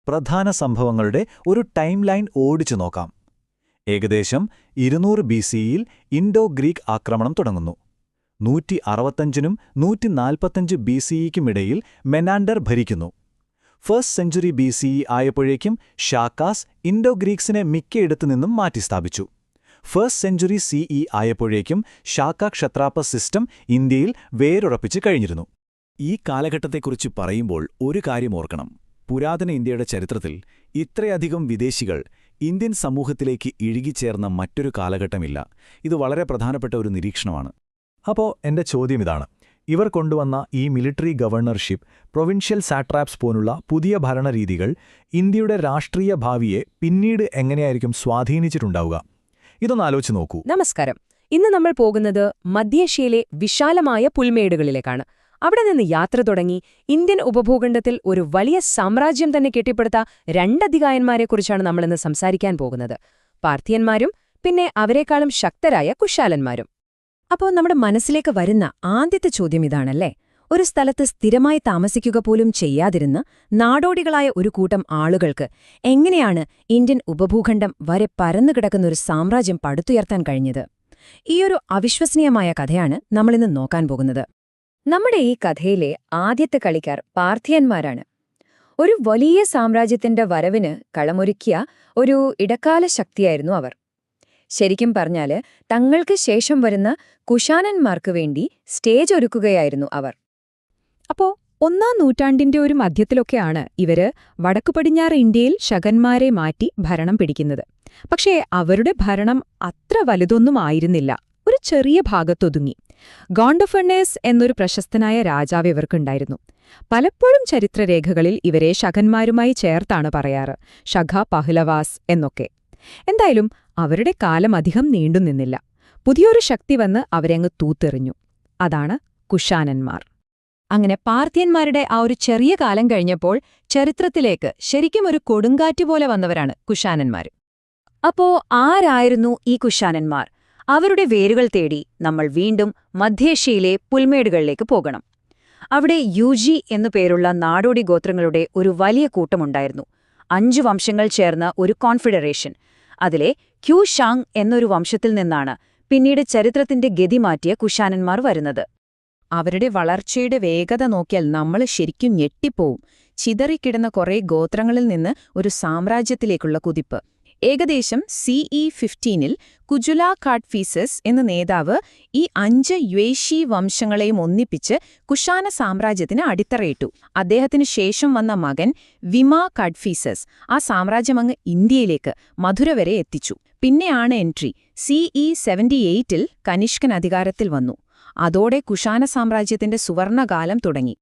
പ്രധാന സംഭവങ്ങളുടെ ഒരു ടൈം ലൈൻ ഓടിച്ചു നോക്കാം. ഏകദേശം 200 BCയിൽ ഇൻഡോ ഗ്രീക്ക് ആക്രമണം തുടങ്ങുന്നു. 165നും 145 BCEക്കുമിടയിൽ മെനാൻഡർ ഭരിക്കുന്നു. 1st സെഞ്ച്വറി BCE ആയപ്പോഴേക്കും ഷാക്കാസ് ഇൻഡോ ഗ്രീക്സിനെ മിക്കയിടത്തു നിന്നും മാറ്റിസ്ഥാപിച്ചു. 1st സെഞ്ച്വറി CE ആയപ്പോഴേക്കും ഷാക്ക ക്ഷത്രാപ സിസ്റ്റം ഇന്ത്യയിൽ വേരുറപ്പിച്ചു കഴിഞ്ഞിരുന്നു. ഈ കാലഘട്ടത്തെക്കുറിച്ച് പറയുമ്പോൾ ഒരു കാര്യം ഓർക്കണം. പുരാതന ഇന്ത്യയുടെ ചരിത്രത്തിൽ ഇത്രയധികം വിദേശികൾ ഇന്ത്യൻ സമൂഹത്തിലേക്ക് ഇഴുകിച്ചേർന്ന മറ്റൊരു കാലഘട്ടമില്ല. ഇത് വളരെ പ്രധാനപ്പെട്ട ഒരു നിരീക്ഷണമാണ്. അപ്പോൾ എന്റെ ചോദ്യം ഇതാണ്: ഇവർ കൊണ്ടുവന്ന ഈ മിലിറ്ററി ഗവർണർഷിപ്പ്, പ്രൊവിൻഷ്യൽ സാട്രാപ്സ് പോലുള്ള പുതിയ ഭരണരീതികൾ ഇന്ത്യയുടെ രാഷ്ട്രീയ ഭാവിയെ പിന്നീട് എങ്ങനെയായിരിക്കും സ്വാധീനിച്ചിട്ടുണ്ടാവുക? ഇതൊന്ന് ആലോചിച്ച് നോക്കൂ. നമസ്കാരം. ഇന്ന് നമ്മൾ പോകുന്നത് മധ്യേഷ്യയിലെ വിശാലമായ പുൽമേടുകളിലേക്കാണ്. അവിടെ നിന്ന് യാത്ര തുടങ്ങി ഇന്ത്യൻ ഉപഭൂഖണ്ഡത്തിൽ ഒരു വലിയ സാമ്രാജ്യം തന്നെ കെട്ടിപ്പടുത്ത 2 അധികായന്മാരെക്കുറിച്ചാണ് നമ്മളിന്ന് സംസാരിക്കാൻ പോകുന്നത്. പാർത്ഥിയന്മാരും പിന്നെ അവരെക്കാളും ശക്തരായ കുശാലന്മാരും. അപ്പോൾ നമ്മുടെ മനസ്സിലേക്ക് വരുന്ന ആദ്യത്തെ ചോദ്യം ഇതാണല്ലേ: ഒരു സ്ഥലത്ത് സ്ഥിരമായി താമസിക്കുക പോലും ചെയ്യാതിരുന്ന് നാടോടികളായ ഒരു കൂട്ടം ആളുകൾക്ക് എങ്ങനെയാണ് ഇന്ത്യൻ ഉപഭൂഖണ്ഡം വരെ പരന്നുകിടക്കുന്ന ഒരു സാമ്രാജ്യം പടുത്തുയർത്താൻ കഴിഞ്ഞത്? ഈയൊരു അവിശ്വസനീയമായ കഥയാണ് നമ്മളിന്ന് നോക്കാൻ പോകുന്നത്. നമ്മുടെ ഈ കഥയിലെ ആദ്യത്തെ കളിക്കാർ പാർത്ഥിയന്മാരാണ്. ഒരു വലിയ സാമ്രാജ്യത്തിന്റെ വരവിന് കളമൊരുക്കിയ ഒരു ഇടക്കാല ശക്തിയായിരുന്നു അവർ. ശരിക്കും പറഞ്ഞാല് തങ്ങൾക്ക് ശേഷം വരുന്ന കുശാനന്മാർക്ക് വേണ്ടി സ്റ്റേജ് ഒരുക്കുകയായിരുന്നു അവർ. അപ്പോ 1-ാം നൂറ്റാണ്ടിന്റെ ഒരു മധ്യത്തിലൊക്കെയാണ് ഇവര് വടക്കുപടിഞ്ഞാറ് ഇന്ത്യയിൽ ശകന്മാരെ മാറ്റി ഭരണം പിടിക്കുന്നത്. പക്ഷേ അവരുടെ ഭരണം അത്ര വലുതൊന്നും ആയിരുന്നില്ല, ഒരു ചെറിയ ഭാഗത്തൊതുങ്ങി. ഗോണ്ടഫർണേസ് എന്നൊരു പ്രശസ്തനായ രാജാവ് ഇവർക്കുണ്ടായിരുന്നു. പലപ്പോഴും ചരിത്രരേഖകളിൽ ഇവരെ ശകന്മാരുമായി ചേർത്താണ് പറയാറ്, ശഖ പഹ്ലവാസ് എന്നൊക്കെ. എന്തായാലും അവരുടെ കാലം അധികം നീണ്ടുനിന്നില്ല. പുതിയൊരു ശക്തി വന്ന് അവരെങ്ങ് തൂത്തെറിഞ്ഞു. അതാണ് കുശാനന്മാർ. അങ്ങനെ പാർത്ഥിയന്മാരുടെ ആ ഒരു ചെറിയ കാലം കഴിഞ്ഞപ്പോൾ ചരിത്രത്തിലേക്ക് ശരിക്കും ഒരു കൊടുങ്കാറ്റ് പോലെ വന്നവരാണ് കുശാനന്മാർ. അപ്പോ ആരായിരുന്നു ഈ കുശാനന്മാർ? അവരുടെ വേരുകൾ തേടി നമ്മൾ വീണ്ടും മധ്യേഷ്യയിലെ പുൽമേടുകളിലേക്ക് പോകണം. അവിടെ യുജി എന്നു പേരുള്ള നാടോടി ഗോത്രങ്ങളുടെ ഒരു വലിയ കൂട്ടമുണ്ടായിരുന്നു. 5 വംശങ്ങൾ ചേർന്ന ഒരു കോൺഫെഡറേഷൻ. അതിലെ ക്യൂഷാങ് എന്നൊരു വംശത്തിൽ നിന്നാണ് പിന്നീട് ചരിത്രത്തിന്റെ ഗതി മാറ്റിയ കുശാനന്മാർ വരുന്നത്. അവരുടെ വളർച്ചയുടെ വേഗത നോക്കിയാൽ നമ്മൾ ശരിക്കും ഞെട്ടിപ്പോവും. ചിതറിക്കിടന്ന കുറേ ഗോത്രങ്ങളിൽ നിന്ന് ഒരു സാമ്രാജ്യത്തിലേക്കുള്ള കുതിപ്പ്. ഏകദേശം CE 15-ൽ കുജുല കാഡ്ഫീസസ് എന്ന നേതാവ് ഈ 5 യുവേഷി വംശങ്ങളെയും ഒന്നിപ്പിച്ച് കുശാന സാമ്രാജ്യത്തിന് അടിത്തറയിട്ടു. അദ്ദേഹത്തിന് ശേഷം വന്ന മകൻ വിമ കാഡ്ഫീസസ് ആ സാമ്രാജ്യമങ്ങ് ഇന്ത്യയിലേക്ക്, മധുര വരെ എത്തിച്ചു. പിന്നെയാണ് എൻട്രി. CE 78-ൽ കനിഷ്കൻ അധികാരത്തിൽ വന്നു. അതോടെ കുശാന സാമ്രാജ്യത്തിന്റെ സുവർണകാലം തുടങ്ങി.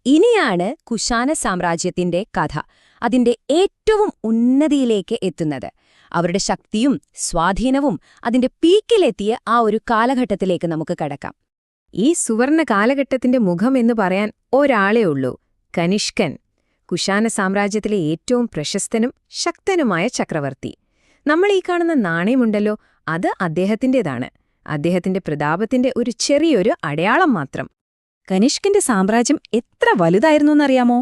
ഇനിയാണ് കുശാന സാമ്രാജ്യത്തിന്റെ കഥ അതിന്റെ ഏറ്റവും ഉന്നതിയിലേക്ക് എത്തുന്നത്. അവരുടെ ശക്തിയും സ്വാധീനവും അതിന്റെ പീക്കിലെത്തിയ ആ ഒരു കാലഘട്ടത്തിലേക്ക് നമുക്ക് കടക്കാം. ഈ സുവർണ കാലഘട്ടത്തിന്റെ മുഖം എന്ന് പറയാൻ ഒരാളേ ഉള്ളൂ, കനിഷ്കൻ. കുശാന സാമ്രാജ്യത്തിലെ ഏറ്റവും പ്രശസ്തനും ശക്തനുമായ ചക്രവർത്തി. നമ്മൾ ഈ കാണുന്ന നാണയമുണ്ടല്ലോ, അത് അദ്ദേഹത്തിന്റേതാണ്. അദ്ദേഹത്തിന്റെ പ്രതാപത്തിന്റെ ഒരു ചെറിയൊരു അടയാളം മാത്രം. കനിഷ്കന്റെ സാമ്രാജ്യം എത്ര വലുതായിരുന്നുവെന്നറിയാമോ?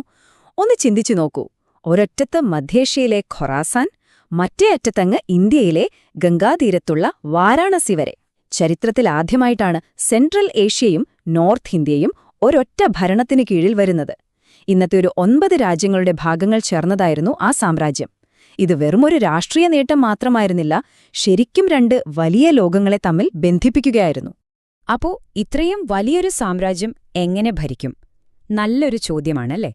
ഒന്ന് ചിന്തിച്ചു നോക്കൂ. ഒരൊറ്റത്ത് മധ്യേഷ്യയിലെ ഖൊറാസാൻ, മറ്റേ അറ്റത്തങ്ങ് ഇന്ത്യയിലെ ഗംഗാതീരത്തുള്ള വാരാണസി വരെ. ചരിത്രത്തിൽ ആദ്യമായിട്ടാണ് സെൻട്രൽ ഏഷ്യയും നോർത്ത് ഇന്ത്യയും ഒരൊറ്റ ഭരണത്തിനു കീഴിൽ വരുന്നത്. ഇന്നത്തെ ഒരു 9 രാജ്യങ്ങളുടെ ഭാഗങ്ങൾ ചേർന്നതായിരുന്നു ആ സാമ്രാജ്യം. ഇത് വെറുമൊരു രാഷ്ട്രീയ നേട്ടം മാത്രമായിരുന്നില്ല, ശരിക്കും 2 വലിയ ലോകങ്ങളെ തമ്മിൽ ബന്ധിപ്പിക്കുകയായിരുന്നു. അപ്പോ ഇത്രയും വലിയൊരു സാമ്രാജ്യം എങ്ങനെ ഭരിക്കും? നല്ലൊരു ചോദ്യമാണല്ലേ.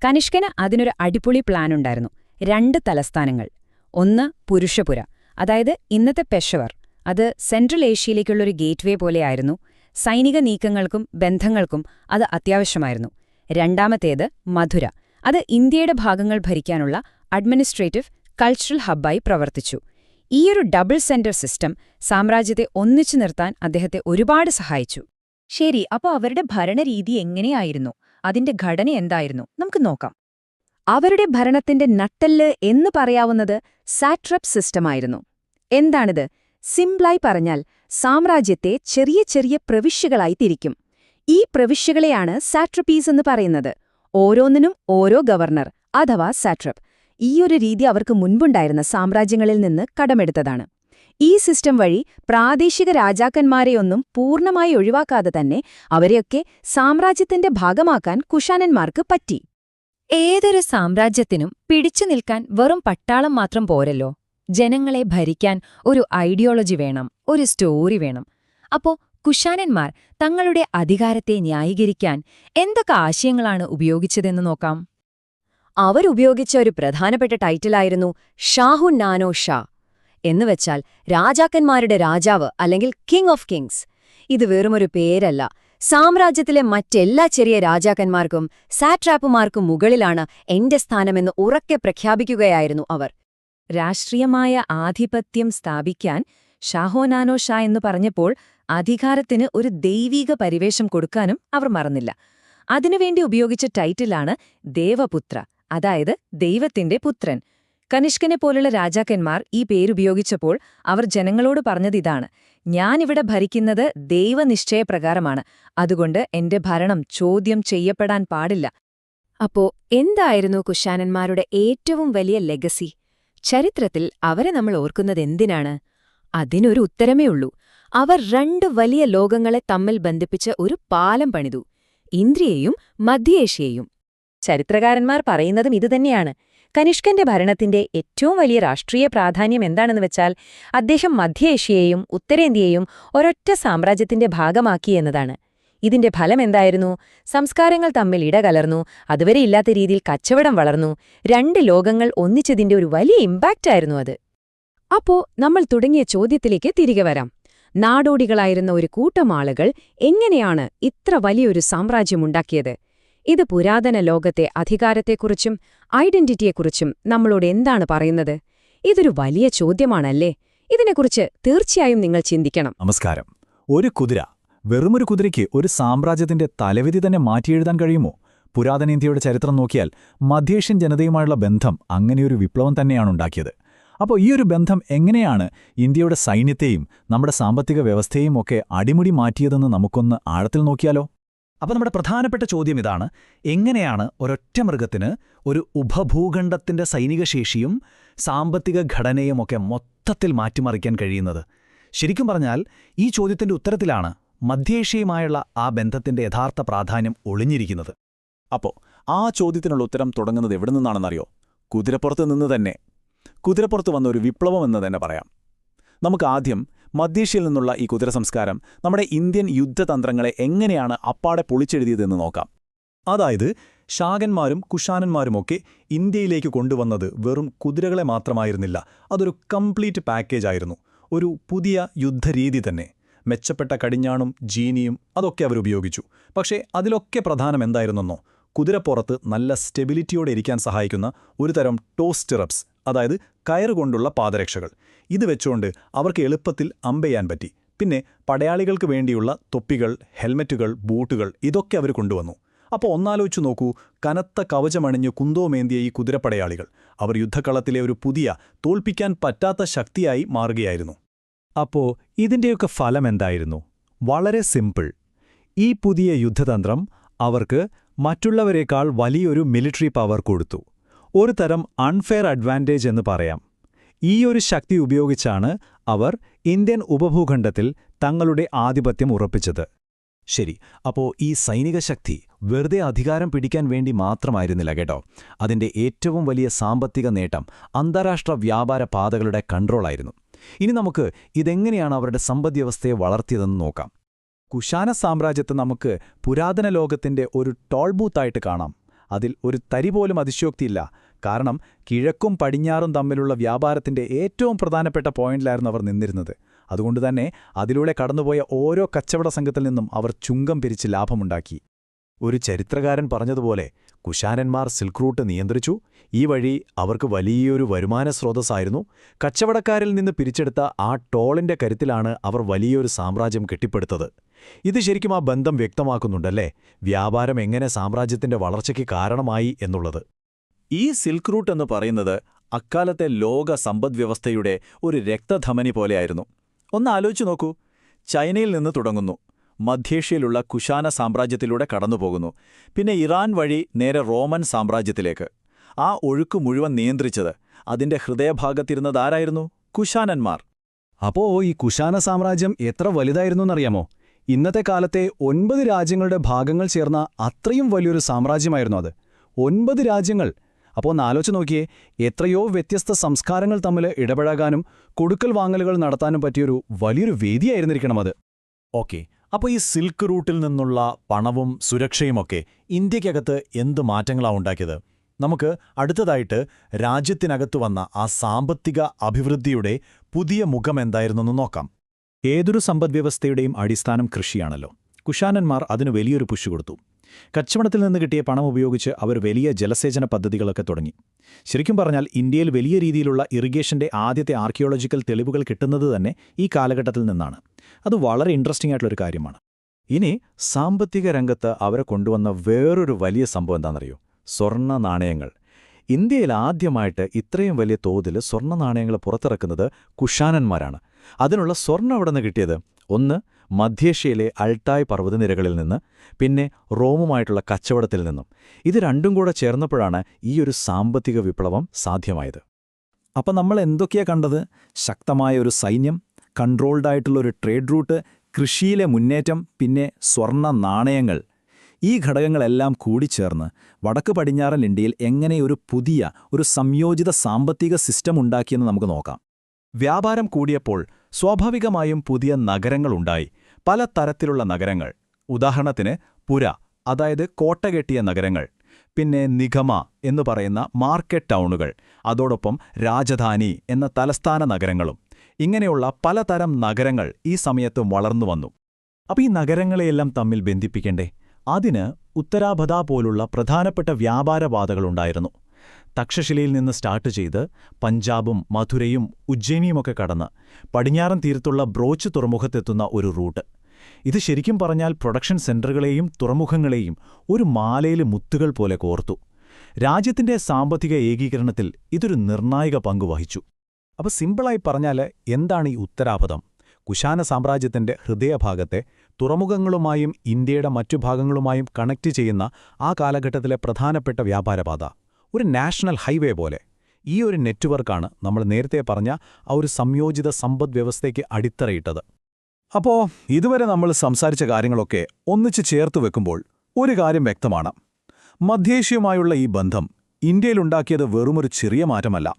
കനിഷ്കന് അതിനൊരു അടിപൊളി പ്ലാനുണ്ടായിരുന്നു. 2 തലസ്ഥാനങ്ങൾ. ഒന്ന് പുരുഷപുര, അതായത് ഇന്നത്തെ പെഷവർ. അത് സെൻട്രൽ ഏഷ്യയിലേക്കുള്ളൊരു ഗേറ്റ്വേ പോലെയായിരുന്നു. സൈനിക നീക്കങ്ങൾക്കും ബന്ധങ്ങൾക്കും അത് അത്യാവശ്യമായിരുന്നു. രണ്ടാമത്തേത് മധുര. അത് ഇന്ത്യയുടെ ഭാഗങ്ങൾ ഭരിക്കാനുള്ള അഡ്മിനിസ്ട്രേറ്റീവ്, കൾച്ചറൽ ഹബ്ബായി പ്രവർത്തിച്ചു. ഈയൊരു ഡബിൾ സെന്റർ സിസ്റ്റം സാമ്രാജ്യത്തെ ഒന്നിച്ചു നിർത്താൻ അദ്ദേഹത്തെ ഒരുപാട് സഹായിച്ചു. ശരി, അപ്പോൾ അവരുടെ ഭരണരീതി എങ്ങനെയായിരുന്നു? അതിന്റെ ഘടന എന്തായിരുന്നു? നമുക്ക് നോക്കാം. അവരുടെ ഭരണത്തിന്റെ നട്ടെല്ല് എന്ന് പറയാവുന്നത് സാട്രപ്പ് സിസ്റ്റമായിരുന്നു. എന്താണിത്? സിംപ്ലായി പറഞ്ഞാൽ സാമ്രാജ്യത്തെ ചെറിയ ചെറിയ പ്രവിശ്യകളായി തിരിക്കും. ഈ പ്രവിശ്യകളെയാണ് സാട്രപ്പീസ് എന്ന് പറയുന്നത്. ഓരോന്നിനും ഓരോ ഗവർണർ അഥവാ സാട്രപ്പ്. ഈയൊരു രീതി അവർക്ക് മുൻപുണ്ടായിരുന്ന സാമ്രാജ്യങ്ങളിൽ നിന്ന് കടമെടുത്തതാണ്. ഈ സിസ്റ്റം വഴി പ്രാദേശിക രാജാക്കന്മാരെയൊന്നും പൂർണ്ണമായി ഒഴിവാക്കാതെ തന്നെ അവരെയൊക്കെ സാമ്രാജ്യത്തിന്റെ ഭാഗമാക്കാൻ കുശാനന്മാർക്ക് പറ്റി. ഏതൊരു സാമ്രാജ്യത്തിനും പിടിച്ചു നിൽക്കാൻ വെറും പട്ടാളം മാത്രം പോരല്ലോ. ജനങ്ങളെ ഭരിക്കാൻ ഒരു ഐഡിയോളജി വേണം, ഒരു സ്റ്റോറി വേണം. അപ്പോ കുശാനന്മാർ തങ്ങളുടെ അധികാരത്തെ ന്യായീകരിക്കാൻ എന്തൊക്കെ ആശയങ്ങളാണ് ഉപയോഗിച്ചതെന്ന് നോക്കാം. അവരുപയോഗിച്ച ഒരു പ്രധാനപ്പെട്ട ടൈറ്റിലായിരുന്നു ഷാഹു നാനോ ഷാ. എന്നുവെച്ചാൽ രാജാക്കന്മാരുടെ രാജാവ് അല്ലെങ്കിൽ കിങ് ഓഫ് കിങ്സ്. ഇത് വെറുമൊരു പേരല്ല. സാമ്രാജ്യത്തിലെ മറ്റെല്ലാ ചെറിയ രാജാക്കന്മാർക്കും സാട്രാപ്പുമാർക്കും മുകളിലാണ് എന്റെ സ്ഥാനമെന്ന് ഉറക്കെ പ്രഖ്യാപിക്കുകയായിരുന്നു അവർ. രാഷ്ട്രീയമായ ആധിപത്യം സ്ഥാപിക്കാൻ ഷാഹോനാനോ ഷാ എന്ന് പറഞ്ഞപ്പോൾ അധികാരത്തിന് ഒരു ദൈവീക പരിവേഷം കൊടുക്കാനും അവർ മറന്നില്ല. അതിനുവേണ്ടി ഉപയോഗിച്ച ടൈറ്റിലാണ് ദേവപുത്ര, അതായത് ദൈവത്തിന്റെ പുത്രൻ. കനിഷ്കനെ പോലുള്ള രാജാക്കന്മാർ ഈ പേരുപയോഗിച്ചപ്പോൾ അവർ ജനങ്ങളോട് പറഞ്ഞതിതാണ്: ഞാനിവിടെ ഭരിക്കുന്നത് ദൈവനിശ്ചയപ്രകാരമാണ്, അതുകൊണ്ട് എന്റെ ഭരണം ചോദ്യം ചെയ്യപ്പെടാൻ പാടില്ല. അപ്പോ എന്തായിരുന്നു കുശാനന്മാരുടെ ഏറ്റവും വലിയ ലെഗസി? ചരിത്രത്തിൽ അവരെ നമ്മൾ ഓർക്കുന്നതെന്തിനാണ്? അതിനൊരു ഉത്തരമേ ഉള്ളൂ. അവർ രണ്ട് വലിയ ലോകങ്ങളെ തമ്മിൽ ബന്ധിപ്പിച്ച് ഒരു പാലം പണിതു: ഇന്ദ്രിയയും മധ്യേഷ്യയും. ചരിത്രകാരന്മാർ പറയുന്നതും ഇതുതന്നെയാണ്. കനിഷ്കന്റെ ഭരണത്തിന്റെ ഏറ്റവും വലിയ രാഷ്ട്രീയ പ്രാധാന്യം എന്താണെന്ന് വെച്ചാൽ അദ്ദേഹം മധ്യേഷ്യയെയും ഉത്തരേന്ത്യയെയും ഒരൊറ്റ സാമ്രാജ്യത്തിന്റെ ഭാഗമാക്കി എന്നതാണ്. ഇതിന്റെ ഫലമെന്തായിരുന്നു? സംസ്കാരങ്ങൾ തമ്മിൽ ഇടകലർന്നു, അതുവരെ ഇല്ലാത്ത രീതിയിൽ കച്ചവടം വളർന്നു. രണ്ട് ലോകങ്ങൾ ഒന്നിച്ചതിന്റെ ഒരു വലിയ ഇമ്പാക്റ്റായിരുന്നു അത്. അപ്പോ നമ്മൾ തുടങ്ങിയ ചോദ്യത്തിലേക്ക് തിരികെ വരാം. നാടോടികളായിരുന്ന ഒരു കൂട്ടം ആളുകൾ എങ്ങനെയാണ് ഇത്ര വലിയൊരു സാമ്രാജ്യമുണ്ടാക്കിയത്? ഇത് പുരാതന ലോകത്തെ അധികാരത്തെക്കുറിച്ചും ഐഡന്റിറ്റിയെക്കുറിച്ചും നമ്മളോട് എന്താണ് പറയുന്നത്? ഇതൊരു വലിയ ചോദ്യമാണല്ലേ? ഇതിനെക്കുറിച്ച് തീർച്ചയായും നിങ്ങൾ ചിന്തിക്കണം. നമസ്കാരം. ഒരു കുതിര, വെറുമൊരു കുതിരയ്ക്ക് ഒരു സാമ്രാജ്യത്തിന്റെ തലവിധി തന്നെ മാറ്റിയെഴുതാൻ കഴിയുമോ? പുരാതന ഇന്ത്യയുടെ ചരിത്രം നോക്കിയാൽ മധ്യേഷ്യൻ ജനതയുമായുള്ള ബന്ധം അങ്ങനെയൊരു വിപ്ലവം തന്നെയാണുണ്ടാക്കിയത്. അപ്പോൾ ഈ ഒരു ബന്ധം എങ്ങനെയാണ് ഇന്ത്യയുടെ സൈന്യത്തെയും നമ്മുടെ സാമ്പത്തിക വ്യവസ്ഥയെയും ഒക്കെ അടിമുടി മാറ്റിയതെന്ന് നമുക്കൊന്ന് ആഴത്തിൽ നോക്കിയാലോ? അപ്പോൾ നമ്മുടെ പ്രധാനപ്പെട്ട ചോദ്യം ഇതാണ്: എങ്ങനെയാണ് ഒരൊറ്റ മൃഗത്തിന് ഒരു ഉപഭൂഖണ്ഡത്തിന്റെ സൈനികശേഷിയും സാമ്പത്തിക ഘടനയുമൊക്കെ മൊത്തത്തിൽ മാറ്റിമറിക്കാൻ കഴിയുന്നത്? ശരിക്കും പറഞ്ഞാൽ ഈ ചോദ്യത്തിന്റെ ഉത്തരത്തിലാണ് മധ്യേഷ്യയുമായുള്ള ആ ബന്ധത്തിന്റെ യഥാർത്ഥ പ്രാധാന്യം ഒളിഞ്ഞിരിക്കുന്നത്. അപ്പോൾ ആ ചോദ്യത്തിനുള്ള ഉത്തരം തുടങ്ങുന്നത് എവിടെ നിന്നാണെന്നറിയോ? കുതിരപ്പുറത്ത് നിന്ന് തന്നെ. കുതിരപ്പുറത്ത് വന്ന ഒരു വിപ്ലവം എന്ന് തന്നെ പറയാം. നമുക്ക് ആദ്യം മധ്യേഷ്യയിൽ നിന്നുള്ള ഈ കുതിര സംസ്കാരം നമ്മുടെ ഇന്ത്യൻ യുദ്ധതന്ത്രങ്ങളെ എങ്ങനെയാണ് അപ്പാടെ പൊളിച്ചെഴുതിയതെന്ന് നോക്കാം. അതായത് ശാകന്മാരും കുഷാനന്മാരുമൊക്കെ ഇന്ത്യയിലേക്ക് കൊണ്ടുവന്നത് വെറും കുതിരകളെ മാത്രമായിരുന്നില്ല, അതൊരു കംപ്ലീറ്റ് പാക്കേജായിരുന്നു. ഒരു പുതിയ യുദ്ധരീതി തന്നെ. മെച്ചപ്പെട്ട കടിഞ്ഞാണും ജീനിയും അതൊക്കെ അവരുപയോഗിച്ചു. പക്ഷേ അതിലൊക്കെ പ്രധാനം എന്തായിരുന്നെന്നോ? കുതിരപ്പുറത്ത് നല്ല സ്റ്റെബിലിറ്റിയോടെ ഇരിക്കാൻ സഹായിക്കുന്ന ഒരു തരം ടോസ്റ്റിറപ്സ്, അതായത് കയറുകൊണ്ടുള്ള പാദരക്ഷകൾ. ഇത് വെച്ചുകൊണ്ട് അവർക്ക് എളുപ്പത്തിൽ അമ്പെയ്യാൻ പറ്റി. പിന്നെ പടയാളികൾക്ക് വേണ്ടിയുള്ള തൊപ്പികൾ, ഹെൽമറ്റുകൾ, ബൂട്ടുകൾ ഇതൊക്കെ അവർ കൊണ്ടുവന്നു. അപ്പോൾ ഒന്നാലോചിച്ചു നോക്കൂ, കനത്ത കവചമണിഞ്ഞ് കുന്തോമേന്തിയ ഈ കുതിരപ്പടയാളികൾ അവർ യുദ്ധക്കളത്തിലെ ഒരു പുതിയ, തോൽപ്പിക്കാൻ പറ്റാത്ത ശക്തിയായി മാറുകയായിരുന്നു. അപ്പോൾ ഇതിൻ്റെയൊക്കെ ഫലം എന്തായിരുന്നു? വളരെ സിമ്പിൾ. ഈ പുതിയ യുദ്ധതന്ത്രം അവർക്ക് മറ്റുള്ളവരെക്കാൾ വലിയൊരു മിലിറ്ററി പവർ കൊടുത്തു. ഒരു തരം അൺഫെയർ അഡ്വാൻറ്റേജ് എന്ന് പറയാം. ഈ ഒരു ശക്തി ഉപയോഗിച്ചാണ് അവർ ഇന്ത്യൻ ഉപഭൂഖണ്ഡത്തിൽ തങ്ങളുടെ ആധിപത്യം ഉറപ്പിച്ചത്. ശരി, അപ്പോൾ ഈ സൈനിക ശക്തി വെറുതെ അധികാരം പിടിക്കാൻ വേണ്ടി മാത്രമായിരുന്നില്ല കേട്ടോ. അതിന്റെ ഏറ്റവും വലിയ സാമ്പത്തിക നേട്ടം അന്താരാഷ്ട്ര വ്യാപാര പാതകളുടെ കൺട്രോളായിരുന്നു. ഇനി നമുക്ക് ഇതെങ്ങനെയാണ് അവരുടെ സമ്പദ്വ്യവസ്ഥയെ വളർത്തിയതെന്ന് നോക്കാം. കുശാന സാമ്രാജ്യത്തെ നമുക്ക് പുരാതന ലോകത്തിന്റെ ഒരു ടോൾബൂത്തായിട്ട് കാണാം. അതിൽ ഒരു തരി പോലും അതിശയോക്തിയില്ല. കാരണം കിഴക്കും പടിഞ്ഞാറും തമ്മിലുള്ള വ്യാപാരത്തിന്റെ ഏറ്റവും പ്രധാനപ്പെട്ട പോയിന്റിലായിരുന്നു അവർ നിന്നിരുന്നത്. അതുകൊണ്ടുതന്നെ അതിലൂടെ കടന്നുപോയ ഓരോ കച്ചവട സംഘത്തിൽ നിന്നും അവർ ചുങ്കം പിരിച്ച് ലാഭമുണ്ടാക്കി. ഒരു ചരിത്രകാരൻ പറഞ്ഞതുപോലെ കുശാനന്മാർ സിൽക്ക് റൂട്ട് നിയന്ത്രിച്ചു. ഈ വഴി അവർക്ക് വലിയൊരു വരുമാന സ്രോതസ്സായിരുന്നു. കച്ചവടക്കാരിൽ നിന്ന് പിരിച്ചെടുത്ത ആ ടോളിന്റെ കരുത്തിലാണ് അവർ വലിയൊരു സാമ്രാജ്യം കെട്ടിപ്പടുത്തത്. ഇത് ശരിക്കും ആ ബന്ധം വ്യക്തമാക്കുന്നുണ്ടല്ലേ, വ്യാപാരം എങ്ങനെ സാമ്രാജ്യത്തിന്റെ വളർച്ചയ്ക്ക് കാരണമായി എന്നുള്ളത്. ഈ സിൽക്ക് റൂട്ട് എന്ന് പറയുന്നത് അക്കാലത്തെ ലോക സമ്പദ്വ്യവസ്ഥയുടെ ഒരു രക്തധമനി പോലെയായിരുന്നു. ഒന്ന് ആലോചിച്ചു നോക്കൂ. ചൈനയിൽ നിന്ന് തുടങ്ങുന്നു, മധ്യേഷ്യയിലുള്ള കുശാന സാമ്രാജ്യത്തിലൂടെ കടന്നുപോകുന്നു, പിന്നെ ഇറാൻ വഴി നേരെ റോമൻ സാമ്രാജ്യത്തിലേക്ക്. ആ ഒഴുക്ക് മുഴുവൻ നിയന്ത്രിച്ചത്, അതിന്റെ ഹൃദയഭാഗത്തിരുന്നതാരായിരുന്നു? കുശാനന്മാർ. അപ്പോ ഈ കുശാന സാമ്രാജ്യം എത്ര വലുതായിരുന്നുവെന്നറിയാമോ? ഇന്നത്തെ കാലത്തെ 9 രാജ്യങ്ങളുടെ ഭാഗങ്ങൾ ചേർന്ന അത്രയും വലിയൊരു സാമ്രാജ്യമായിരുന്നു അത്. 9 രാജ്യങ്ങൾ. അപ്പോൾ ഒന്ന് ആലോചിച്ച് നോക്കിയേ, എത്രയോ വ്യത്യസ്ത സംസ്കാരങ്ങൾ തമ്മിൽ ഇടപഴകാനും കൊടുക്കൽ വാങ്ങലുകൾ നടത്താനും പറ്റിയൊരു വലിയൊരു വേദിയായിരുന്നിരിക്കണം അത്. ഓക്കെ, അപ്പോൾ ഈ സിൽക്ക് റൂട്ടിൽ നിന്നുള്ള പണവും സുരക്ഷയുമൊക്കെ ഇന്ത്യക്കകത്ത് എന്ത് മാറ്റങ്ങളാണ് ഉണ്ടാക്കിയത്? നമുക്ക് അടുത്തതായിട്ട് രാജ്യത്തിനകത്തു വന്ന ആ സാമ്പത്തിക അഭിവൃദ്ധിയുടെ പുതിയ മുഖം എന്തായിരുന്നെന്ന് നോക്കാം. ഏതൊരു സമ്പദ്വ്യവസ്ഥയുടെയും അടിസ്ഥാനം കൃഷിയാണല്ലോ. കുശാനന്മാർ അതിനു വലിയൊരു പുഷ് കൊടുത്തു. കച്ചവടത്തിൽ നിന്ന് കിട്ടിയ പണം ഉപയോഗിച്ച് അവർ വലിയ ജലസേചന പദ്ധതികളൊക്കെ തുടങ്ങി. ശരിക്കും പറഞ്ഞാൽ ഇന്ത്യയിൽ വലിയ രീതിയിലുള്ള ഇറിഗേഷന്റെ ആദ്യത്തെ ആർക്കിയോളജിക്കൽ തെളിവുകൾ കിട്ടുന്നത് തന്നെ ഈ കാലഘട്ടത്തിൽ നിന്നാണ്. അത് വളരെ ഇൻട്രസ്റ്റിംഗ് ആയിട്ടുള്ളൊരു കാര്യമാണ്. ഇനി സാമ്പത്തിക രംഗത്ത് അവരെ കൊണ്ടുവന്ന വേറൊരു വലിയ സംഭവം എന്താണെന്നറിയോ? സ്വർണ്ണ നാണയങ്ങൾ. ഇന്ത്യയിൽ ആദ്യമായിട്ട് ഇത്രയും വലിയ തോതിൽ സ്വർണ്ണ നാണയങ്ങൾ പുറത്തിറക്കുന്നത് കുഷാനന്മാരാണ്. അതിനുള്ള സ്വർണ്ണം എവിടെ നിന്ന് കിട്ടിയത്? ഒന്ന്, മധ്യേഷ്യയിലെ അൾട്ടായ് പർവ്വതനിരകളിൽ നിന്ന്, പിന്നെ റോമുമായിട്ടുള്ള കച്ചവടത്തിൽ നിന്നും. ഇത് രണ്ടും കൂടെ ചേർന്നപ്പോഴാണ് ഈയൊരു സാമ്പത്തിക വിപ്ലവം സാധ്യമായത്. അപ്പം നമ്മൾ എന്തൊക്കെയാ കണ്ടത്? ശക്തമായ ഒരു സൈന്യം, കൺട്രോൾഡായിട്ടുള്ള ഒരു ട്രേഡ് റൂട്ട്, കൃഷിയിലെ മുന്നേറ്റം, പിന്നെ സ്വർണ്ണ നാണയങ്ങൾ. ഈ ഘടകങ്ങളെല്ലാം കൂടിച്ചേർന്ന് വടക്ക് പടിഞ്ഞാറൻ ഇന്ത്യയിൽ എങ്ങനെ ഒരു പുതിയ, ഒരു സംയോജിത സാമ്പത്തിക സിസ്റ്റം ഉണ്ടാക്കിയെന്ന് നമുക്ക് നോക്കാം. വ്യാപാരം കൂടിയപ്പോൾ സ്വാഭാവികമായും പുതിയ നഗരങ്ങളുണ്ടായി. പല തരത്തിലുള്ള നഗരങ്ങൾ. ഉദാഹരണത്തിന് പുര, അതായത് കോട്ടകെട്ടിയ നഗരങ്ങൾ. പിന്നെ നിഗമ എന്നു പറയുന്ന മാർക്കറ്റ് ടൗണുകൾ. അതോടൊപ്പം രാജധാനി എന്ന തലസ്ഥാന നഗരങ്ങളും. ഇങ്ങനെയുള്ള പലതരം നഗരങ്ങൾ ഈ സമയത്ത് വളർന്നു വന്നു. അപ്പോൾ ഈ നഗരങ്ങളെയെല്ലാം തമ്മിൽ ബന്ധിപ്പിക്കണ്ടേ? അതിന് ഉത്തരാഭദ പോലുള്ള പ്രധാനപ്പെട്ട വ്യാപാരപാതകളുണ്ടായിരുന്നു. തക്ഷശിലയിൽ നിന്ന് സ്റ്റാർട്ട് ചെയ്ത് പഞ്ചാബും മധുരയും ഉജ്ജയിനിയുമൊക്കെ കടന്ന് പടിഞ്ഞാറൻ തീരത്തുള്ള ബ്രോച്ച് തുറമുഖത്തെത്തുന്ന ഒരു റൂട്ട്. ഇത് ശരിക്കും പറഞ്ഞാൽ പ്രൊഡക്ഷൻ സെന്ററുകളെയും തുറമുഖങ്ങളെയും ഒരു മാലയിലെ മുത്തുകൾ പോലെ കോർത്തു. രാജ്യത്തിന്റെ സാമ്പത്തിക ഏകീകരണത്തിൽ ഇതൊരു നിർണായക പങ്ക് വഹിച്ചു. അപ്പോൾ സിമ്പിളായി പറഞ്ഞാൽ എന്താണ് ഈ ഉത്തരാഭദം? കുശാന സാമ്രാജ്യത്തിന്റെ ഹൃദയഭാഗത്തെ തുറമുഖങ്ങളുമായും ഇന്ത്യയുടെ മറ്റു ഭാഗങ്ങളുമായും കണക്ട് ചെയ്യുന്ന ആ കാലഘട്ടത്തിലെ പ്രധാനപ്പെട്ട വ്യാപാരപാത. ഒരു നാഷണൽ ഹൈവേ പോലെ. ഈ ഒരു നെറ്റ്വർക്കാണ് നമ്മൾ നേരത്തെ പറഞ്ഞ ആ ഒരു സംയോജിത സമ്പദ്വ്യവസ്ഥയ്ക്ക് അടിത്തറയിട്ടത്. അപ്പോൾ ഇതുവരെ നമ്മൾ സംസാരിച്ച കാര്യങ്ങളൊക്കെ ഒന്നിച്ച് ചേർത്തു വെക്കുമ്പോൾ ഒരു കാര്യം വ്യക്തമാണ്. മധ്യേഷ്യയുമായുള്ള ഈ ബന്ധം ഇന്ത്യയിലുണ്ടാക്കിയത് വെറുമൊരു ചെറിയ മാറ്റമല്ല,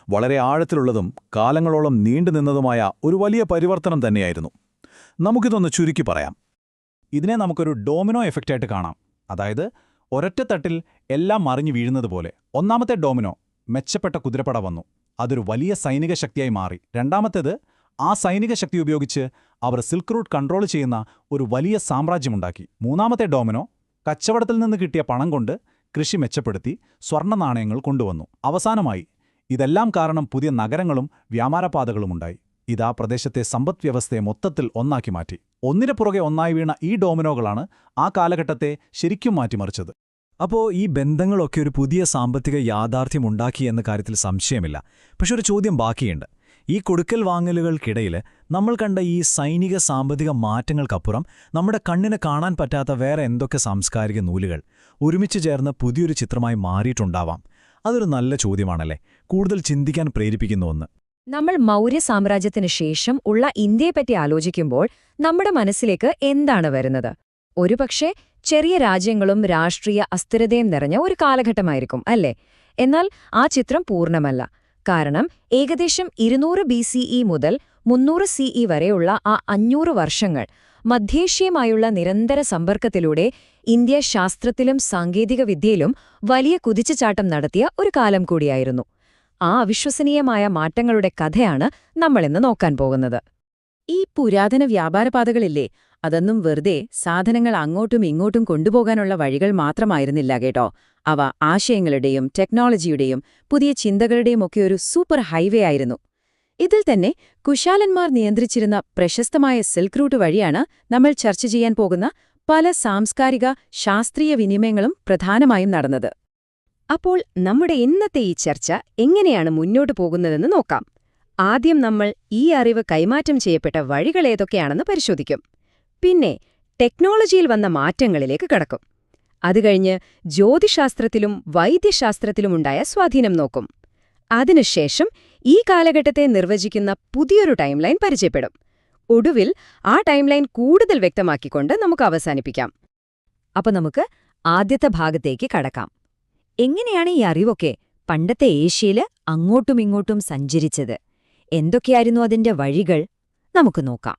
വളരെ ആഴത്തിലുള്ളതും കാലങ്ങളോളം നീണ്ടുനിന്നതുമായ ഒരു വലിയ പരിവർത്തനം തന്നെയായിരുന്നു. നമുക്കിതൊന്ന് ചുരുക്കി പറയാം. ഇതിനെ നമുക്കൊരു ഡോമിനോ എഫക്റ്റായിട്ട് കാണാം. അതായത് ഒരൊറ്റ തട്ടിൽ എല്ലാം മറിഞ്ഞു വീഴുന്നത് പോലെ. ഒന്നാമത്തെ ഡോമിനോ, മെച്ചപ്പെട്ട കുതിരപ്പട വന്നു. അതൊരു വലിയ സൈനിക ശക്തിയായി മാറി. രണ്ടാമത്തേത്, ആ സൈനിക ശക്തി ഉപയോഗിച്ച് അവർ സിൽക്ക് റൂട്ട് കൺട്രോൾ ചെയ്യുന്ന ഒരു വലിയ സാമ്രാജ്യമുണ്ടാക്കി. മൂന്നാമത്തെ ഡോമിനോ, കച്ചവടത്തിൽ നിന്ന് കിട്ടിയ പണം കൊണ്ട് കൃഷി മെച്ചപ്പെടുത്തി സ്വർണ്ണ നാണയങ്ങൾ കൊണ്ടുവന്നു. അവസാനമായി ഇതെല്ലാം കാരണം പുതിയ നഗരങ്ങളും വ്യാപാരപാതകളുമുണ്ടായി. ഇതാ പ്രദേശത്തെ സമ്പദ്വ്യവസ്ഥയെ മൊത്തത്തിൽ ഒന്നാക്കി മാറ്റി. ഒന്നിനു പുറകെ ഒന്നായി വീണ ഈ ഡോമിനോകളാണ് ആ കാലഘട്ടത്തെ ശരിക്കും മാറ്റിമറിച്ചത്. അപ്പോൾ ഈ ബന്ധങ്ങളൊക്കെ ഒരു പുതിയ സാമ്പത്തിക യാഥാർത്ഥ്യമുണ്ടാക്കി എന്ന കാര്യത്തിൽ സംശയമില്ല. പക്ഷെ ഒരു ചോദ്യം ബാക്കിയുണ്ട്. ഈ കൊടുക്കൽ വാങ്ങലുകൾക്കിടയിൽ നമ്മൾ കണ്ട ഈ സൈനിക സാമ്പത്തിക മാറ്റങ്ങൾക്കപ്പുറം നമ്മുടെ കണ്ണിന് കാണാൻ പറ്റാത്ത വേറെ എന്തൊക്കെ സാംസ്കാരിക നൂലുകൾ ഒരുമിച്ച് ചേർന്ന് പുതിയൊരു ചിത്രമായി മാറിയിട്ടുണ്ടാവാം? അതൊരു നല്ല ചോദ്യമാണല്ലേ, കൂടുതൽ ചിന്തിക്കാൻ പ്രേരിപ്പിക്കുന്ന ഒന്ന്. നമ്മൾ മൗര്യ സാമ്രാജ്യത്തിനു ശേഷം ഉള്ള ഇന്ത്യയെപ്പറ്റി ആലോചിക്കുമ്പോൾ നമ്മുടെ മനസ്സിലേക്ക് എന്താണ് വരുന്നത്? ഒരുപക്ഷെ ചെറിയ രാജ്യങ്ങളും രാഷ്ട്രീയ അസ്ഥിരതയും നിറഞ്ഞ ഒരു കാലഘട്ടമായിരിക്കും, അല്ലേ? എന്നാൽ ആ ചിത്രം പൂർണ്ണമല്ല. കാരണം ഏകദേശം 200 BCE മുതൽ 300 CE വരെയുള്ള ആ 500 വർഷങ്ങൾ മധ്യേഷ്യയുമായുള്ള നിരന്തര സമ്പർക്കത്തിലൂടെ ഇന്ത്യ ശാസ്ത്രത്തിലും സാങ്കേതികവിദ്യയിലും വലിയ കുതിച്ചുചാട്ടം നടത്തിയ ഒരു കാലം കൂടിയായിരുന്നു. ആ അവിശ്വസനീയമായ മാറ്റങ്ങളുടെ കഥയാണ് നമ്മളിന്ന് നോക്കാൻ പോകുന്നത്. ഈ പുരാതന വ്യാപാരപാതകളില്ലേ, അതൊന്നും വെറുതെ സാധനങ്ങൾ അങ്ങോട്ടും ഇങ്ങോട്ടും കൊണ്ടുപോകാനുള്ള വഴികൾ മാത്രമായിരുന്നില്ല കേട്ടോ. അവ ആശയങ്ങളുടെയും ടെക്നോളജിയുടെയും പുതിയ ചിന്തകളുടെയും ഒക്കെ ഒരു സൂപ്പർ ഹൈവേ ആയിരുന്നു. ഇതിൽ തന്നെ കുശാലന്മാർ നിയന്ത്രിച്ചിരുന്ന പ്രശസ്തമായ സിൽക്ക് റൂട്ട് വഴിയാണ് നമ്മൾ ചർച്ച ചെയ്യാൻ പോകുന്ന പല സാംസ്കാരിക ശാസ്ത്രീയ വിനിമയങ്ങളും പ്രധാനമായും നടന്നത്. അപ്പോൾ നമ്മുടെ ഇന്നത്തെ ഈ ചർച്ച എങ്ങനെയാണ് മുന്നോട്ടു പോകുന്നതെന്ന് നോക്കാം. ആദ്യം നമ്മൾ ഈ അറിവ് കൈമാറ്റം ചെയ്യപ്പെട്ട വഴികൾ ഏതൊക്കെയാണെന്ന് പരിശോധിക്കും. പിന്നെ ടെക്നോളജിയിൽ വന്ന മാറ്റങ്ങളിലേക്ക് കടക്കും. അതുകഴിഞ്ഞ് ജ്യോതിശാസ്ത്രത്തിലും വൈദ്യശാസ്ത്രത്തിലുമുണ്ടായ സ്വാധീനം നോക്കും. അതിനുശേഷം ഈ കാലഘട്ടത്തെ നിർവചിക്കുന്ന പുതിയൊരു ടൈം ലൈൻ പരിചയപ്പെടും. ഒടുവിൽ ആ ടൈം ലൈൻ കൂടുതൽ വ്യക്തമാക്കിക്കൊണ്ട് നമുക്ക് അവസാനിപ്പിക്കാം. അപ്പൊ നമുക്ക് ആദ്യത്തെ ഭാഗത്തേക്ക് കടക്കാം. എങ്ങനെയാണ് ഈ അറിവൊക്കെ പണ്ടത്തെ ഏഷ്യയില് അങ്ങോട്ടുമിങ്ങോട്ടും സഞ്ചരിച്ചത്? എന്തൊക്കെയായിരുന്നു അതിന്റെ വഴികൾ? നമുക്ക് നോക്കാം.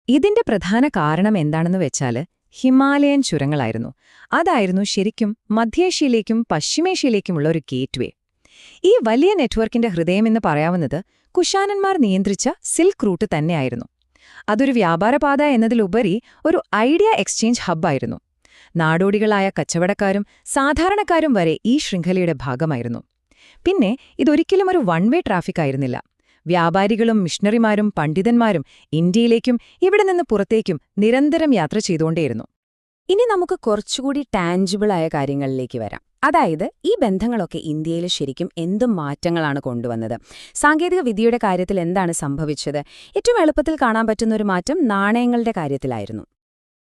ഇതിന്റെ പ്രധാന കാരണം എന്താണെന്ന് വെച്ചാല് ഹിമാലയൻ ചുരങ്ങളായിരുന്നു. അതായിരുന്നു ശരിക്കും മധ്യേഷ്യയിലേക്കും പശ്ചിമേഷ്യയിലേക്കുമുള്ള ഒരു ഗേറ്റ്വേ. ഈ വലിയ നെറ്റ്വർക്കിന്റെ ഹൃദയമെന്ന് പറയാവുന്നത് കുശാനന്മാർ നിയന്ത്രിച്ച സിൽക്ക് റൂട്ട് തന്നെയായിരുന്നു. അതൊരു വ്യാപാരപാത എന്നതിലുപരി ഒരു ഐഡിയ എക്സ്ചേഞ്ച് ഹബ്ബായിരുന്നു. നാടോടികളായ കച്ചവടക്കാരും സാധാരണക്കാരും വരെ ഈ ശൃംഖലയുടെ ഭാഗമായിരുന്നു. പിന്നെ ഇതൊരിക്കലും ഒരു വൺ വേ ട്രാഫിക് ആയിരുന്നില്ല. വ്യാപാരികളും മിഷണറിമാരും പണ്ഡിതന്മാരും ഇന്ത്യയിലേക്കും ഇവിടെ നിന്ന് പുറത്തേക്കും നിരന്തരം യാത്ര ചെയ്തുകൊണ്ടേയിരുന്നു. ഇനി നമുക്ക് കുറച്ചുകൂടി ടാഞ്ചിബിളായ കാര്യങ്ങളിലേക്ക് വരാം. അതായത് ഈ ബന്ധങ്ങളൊക്കെ ഇന്ത്യയിൽ ശരിക്കും എന്തും മാറ്റങ്ങളാണ് കൊണ്ടുവന്നത്. സാങ്കേതിക വിദ്യയുടെ കാര്യത്തിൽ എന്താണ് സംഭവിച്ചത്? ഏറ്റവും എളുപ്പത്തിൽ കാണാൻ പറ്റുന്ന ഒരു മാറ്റം നാണയങ്ങളുടെ കാര്യത്തിലായിരുന്നു.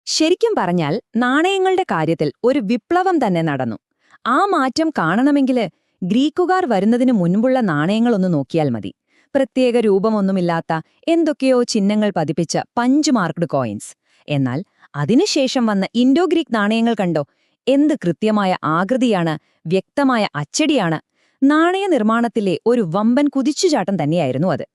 ശരിക്കും പറഞ്ഞാൽ നാണയങ്ങളുടെ കാര്യത്തിൽ ഒരു വിപ്ലവം തന്നെ നടന്നു. ആ മാറ്റം കാണണമെങ്കിൽ ഗ്രീക്കുകാർ വരുന്നതിനു മുൻപുള്ള നാണയങ്ങളൊന്ന് നോക്കിയാൽ മതി. പ്രത്യേക രൂപമൊന്നുമില്ലാത്ത എന്തൊക്കെയോ ചിഹ്നങ്ങൾ പതിപ്പിച്ച പഞ്ച് മാർക്ക്ഡ് കോയിൻസ്. എന്നാൽ അതിനുശേഷം വന്ന ഇൻഡോ ഗ്രീക്ക് നാണയങ്ങൾ കണ്ടോ? എന്ത് കൃത്യമായ ആകൃതിയാണ്, വ്യക്തമായ അച്ചടിയാണ്. നാണയ നിർമ്മാണത്തിലെ ഒരു വമ്പൻ കുതിച്ചുചാട്ടം തന്നെയായിരുന്നു അത്.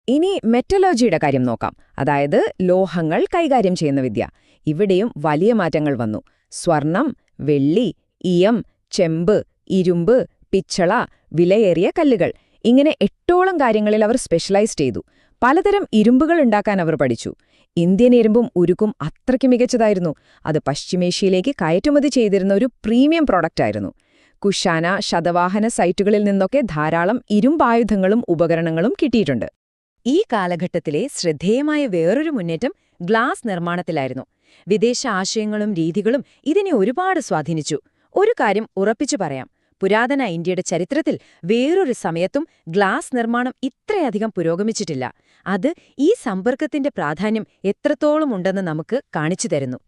ഇനി മെറ്റലർജിയുടെ കാര്യം നോക്കാം. അതായത് ലോഹങ്ങൾ കൈകാര്യം ചെയ്യുന്ന വിദ്യ. ഇവിടെയും വലിയ മാറ്റങ്ങൾ വന്നു. സ്വർണം, വെള്ളി, ഇയം, ചെമ്പ്, ഇരുമ്പ്, പിച്ചള, വിലയേറിയ കല്ലുകൾ, ഇങ്ങനെ 8ഓളം കാര്യങ്ങളിൽ അവർ സ്പെഷ്യലൈസ് ചെയ്തു. പലതരം ഇരുമ്പുകൾ ഉണ്ടാക്കാൻ അവർ പഠിച്ചു. ഇന്ത്യൻ ഇരുമ്പും ഉരുക്കും അത്രയ്ക്ക് മികച്ചതായിരുന്നു. അത് പശ്ചിമേഷ്യയിലേക്ക് കയറ്റുമതി ചെയ്തിരുന്ന ഒരു പ്രീമിയം പ്രോഡക്റ്റായിരുന്നു. കുഷാന, ശതവാഹന സൈറ്റുകളിൽ നിന്നൊക്കെ ധാരാളം ഇരുമ്പായുധങ്ങളും ഉപകരണങ്ങളും കിട്ടിയിട്ടുണ്ട്. ഈ കാലഘട്ടത്തിലെ ശ്രദ്ധേയമായ വേറൊരു മുന്നേറ്റം ഗ്ലാസ് നിർമ്മാണത്തിലായിരുന്നു. വിദേശ ആശയങ്ങളും രീതികളും ഇതിനെ ഒരുപാട് സ്വാധീനിച്ചു. ഒരു കാര്യം ഉറപ്പിച്ചു പറയാം, പുരാതന ഇന്ത്യയുടെ ചരിത്രത്തിൽ വേറൊരു സമയത്തും ഗ്ലാസ് നിർമ്മാണം ഇത്രയധികം പുരോഗമിച്ചിട്ടില്ല. അത് ഈ സമ്പർക്കത്തിന്റെ പ്രാധാന്യം എത്രത്തോളം ഉണ്ടെന്ന് നമുക്ക് കാണിച്ചു തരുന്നു.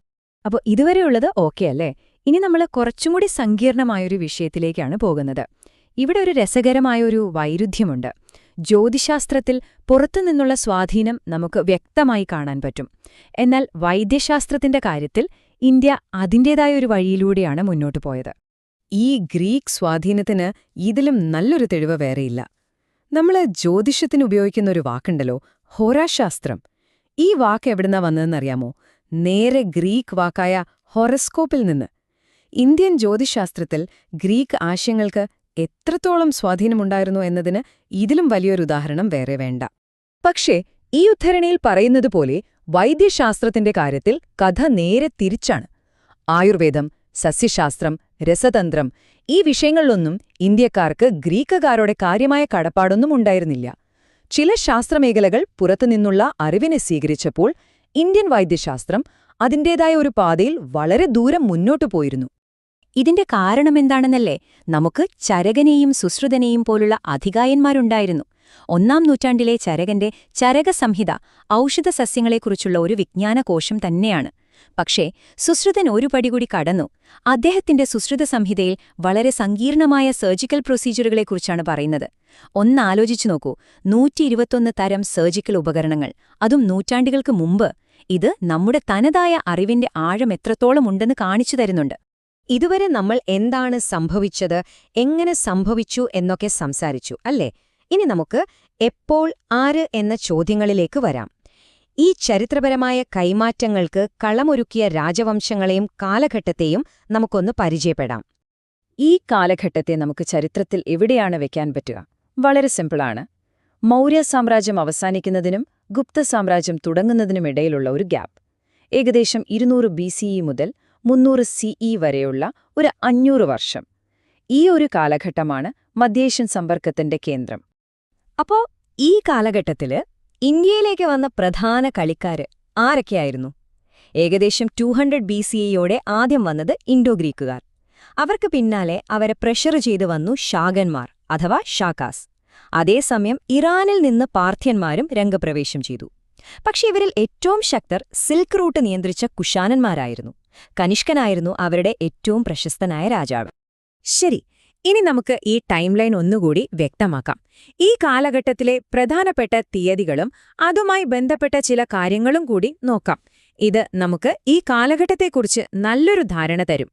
അപ്പോൾ ഇതുവരെയുള്ളത് ഓക്കെ അല്ലേ? ഇനി നമ്മൾ കുറച്ചും കൂടി സങ്കീർണമായൊരു വിഷയത്തിലേക്കാണ് പോകുന്നത്. ഇവിടെ ഒരു രസകരമായൊരു വൈരുദ്ധ്യമുണ്ട്. ജ്യോതിശാസ്ത്രത്തിൽ പുറത്തുനിന്നുള്ള സ്വാധീനം നമുക്ക് വ്യക്തമായി കാണാൻ പറ്റും. എന്നാൽ വൈദ്യശാസ്ത്രത്തിന്റെ കാര്യത്തിൽ ഇന്ത്യ അതിൻ്റേതായ ഒരു വഴിയിലൂടെയാണ് മുന്നോട്ടു പോയത്. ഈ ഗ്രീക്ക് സ്വാധീനത്തിന് ഇതിലും നല്ലൊരു തെളിവ് വേറെയില്ല. നമ്മൾ ജ്യോതിഷത്തിന് ഉപയോഗിക്കുന്ന ഒരു വാക്കുണ്ടല്ലോ, ഹോരാശാസ്ത്രം. ഈ വാക്ക് എവിടുന്നാ വന്നതെന്നറിയാമോ? നേരെ ഗ്രീക്ക് വാക്കായ ഹൊറസ്കോപ്പിൽ നിന്ന്. ഇന്ത്യൻ ജ്യോതിശാസ്ത്രത്തിൽ ഗ്രീക്ക് ആശയങ്ങൾക്ക് എത്രത്തോളം സ്വാധീനമുണ്ടായിരുന്നു എന്നതിന് ഇതിലും വലിയൊരു ഉദാഹരണം വേറെ വേണ്ട. പക്ഷേ ഈ ഉദ്ധരണിയിൽ പറയുന്നതുപോലെ വൈദ്യശാസ്ത്രത്തിന്റെ കാര്യത്തിൽ കഥ നേരെ തിരിച്ചാണ്. ആയുർവേദം, സസ്യശാസ്ത്രം, രസതന്ത്രം, ഈ വിഷയങ്ങളിലൊന്നും ഇന്ത്യക്കാർക്ക് ഗ്രീക്കുകാരുടെ കാര്യമായ കടപ്പാടൊന്നും ഉണ്ടായിരുന്നില്ല. ചില ശാസ്ത്രമേഖലകൾ പുറത്തുനിന്നുള്ള അറിവിനെ സ്വീകരിച്ചപ്പോൾ ഇന്ത്യൻ വൈദ്യശാസ്ത്രം അതിൻ്റേതായ ഒരു പാതയിൽ വളരെ ദൂരം മുന്നോട്ടു പോയിരുന്നു. ഇതിന്റെ കാരണമെന്താണെന്നല്ലേ? നമുക്ക് ചരകനെയും സുശ്രുതനെയും പോലുള്ള അധികായന്മാരുണ്ടായിരുന്നു. 1-ാം നൂറ്റാണ്ടിലെ ചരകന്റെ ചരകസംഹിത ഔഷധസസ്യങ്ങളെക്കുറിച്ചുള്ള ഒരു വിജ്ഞാനകോശം തന്നെയാണ്. പക്ഷേ സുശ്രുതൻ ഒരു പടി കൂടി കടന്നു. അദ്ദേഹത്തിന്റെ സുശ്രുത സംഹിതയിൽ വളരെ സങ്കീർണമായ സർജിക്കൽ പ്രൊസീജിയറുകളെക്കുറിച്ചാണ് പറയുന്നത്. ഒന്നാലോചിച്ചു നോക്കൂ, 121 തരം സർജിക്കൽ ഉപകരണങ്ങൾ, അതും നൂറ്റാണ്ടുകൾക്ക് മുമ്പ്. ഇത് നമ്മുടെ തനതായ അറിവിന്റെ ആഴം എത്രത്തോളം ഉണ്ടെന്ന് കാണിച്ചു തരുന്നുണ്ട്. ഇതുവരെ നമ്മൾ എന്താണ് സംഭവിച്ചത്, എങ്ങനെ സംഭവിച്ചു എന്നൊക്കെ സംസാരിച്ചു അല്ലേ? ഇനി നമുക്ക് എപ്പോൾ, ആര് എന്ന ചോദ്യങ്ങളിലേക്ക് വരാം. ഈ ചരിത്രപരമായ കൈമാറ്റങ്ങൾക്ക് കളമൊരുക്കിയ രാജവംശങ്ങളെയും കാലഘട്ടത്തെയും നമുക്കൊന്ന് പരിചയപ്പെടാം. ഈ കാലഘട്ടത്തെ നമുക്ക് ചരിത്രത്തിൽ എവിടെയാണ് വെക്കാൻ പറ്റുക? വളരെ സിമ്പിളാണ്. മൗര്യ സാമ്രാജ്യം അവസാനിക്കുന്നതിനും ഗുപ്ത സാമ്രാജ്യം തുടങ്ങുന്നതിനുമിടയിലുള്ള ഒരു ഗ്യാപ്പ്. ഏകദേശം 200 BCE മുതൽ 300 CE വരെയുള്ള ഒരു 500 വർഷം. ഈ ഒരു കാലഘട്ടമാണ് മധ്യേഷ്യൻ സമ്പർക്കത്തിന്റെ കേന്ദ്രം. അപ്പോ ഈ കാലഘട്ടത്തില് ഇന്ത്യയിലേക്ക് വന്ന പ്രധാന കളിക്കാര് ആരൊക്കെയായിരുന്നു? ഏകദേശം 200 BCEയോടെ ആദ്യം വന്നത് ഇൻഡോ ഗ്രീക്കുകാർ. അവർക്ക് പിന്നാലെ അവരെ പ്രഷർ ചെയ്തു വന്നു ശാകന്മാർ അഥവാ ഷാക്കാസ്. അതേസമയം ഇറാനിൽ നിന്ന് പാർത്ഥ്യന്മാരും രംഗപ്രവേശം ചെയ്തു. പക്ഷെ ഇവരിൽ ഏറ്റവും ശക്തർ സിൽക്ക് റൂട്ട് നിയന്ത്രിച്ച കുഷാനന്മാരായിരുന്നു. കനിഷ്കനായിരുന്നു അവരുടെ ഏറ്റവും പ്രശസ്തനായ രാജാവ്. ശരി, ഇനി നമുക്ക് ഈ ടൈം ലൈൻ ഒന്നുകൂടി വ്യക്തമാക്കാം. ഈ കാലഘട്ടത്തിലെ പ്രധാനപ്പെട്ട തീയതികളും അതുമായി ബന്ധപ്പെട്ട ചില കാര്യങ്ങളും കൂടി നോക്കാം. ഇത് നമുക്ക് ഈ കാലഘട്ടത്തെക്കുറിച്ച് നല്ലൊരു ധാരണ തരും.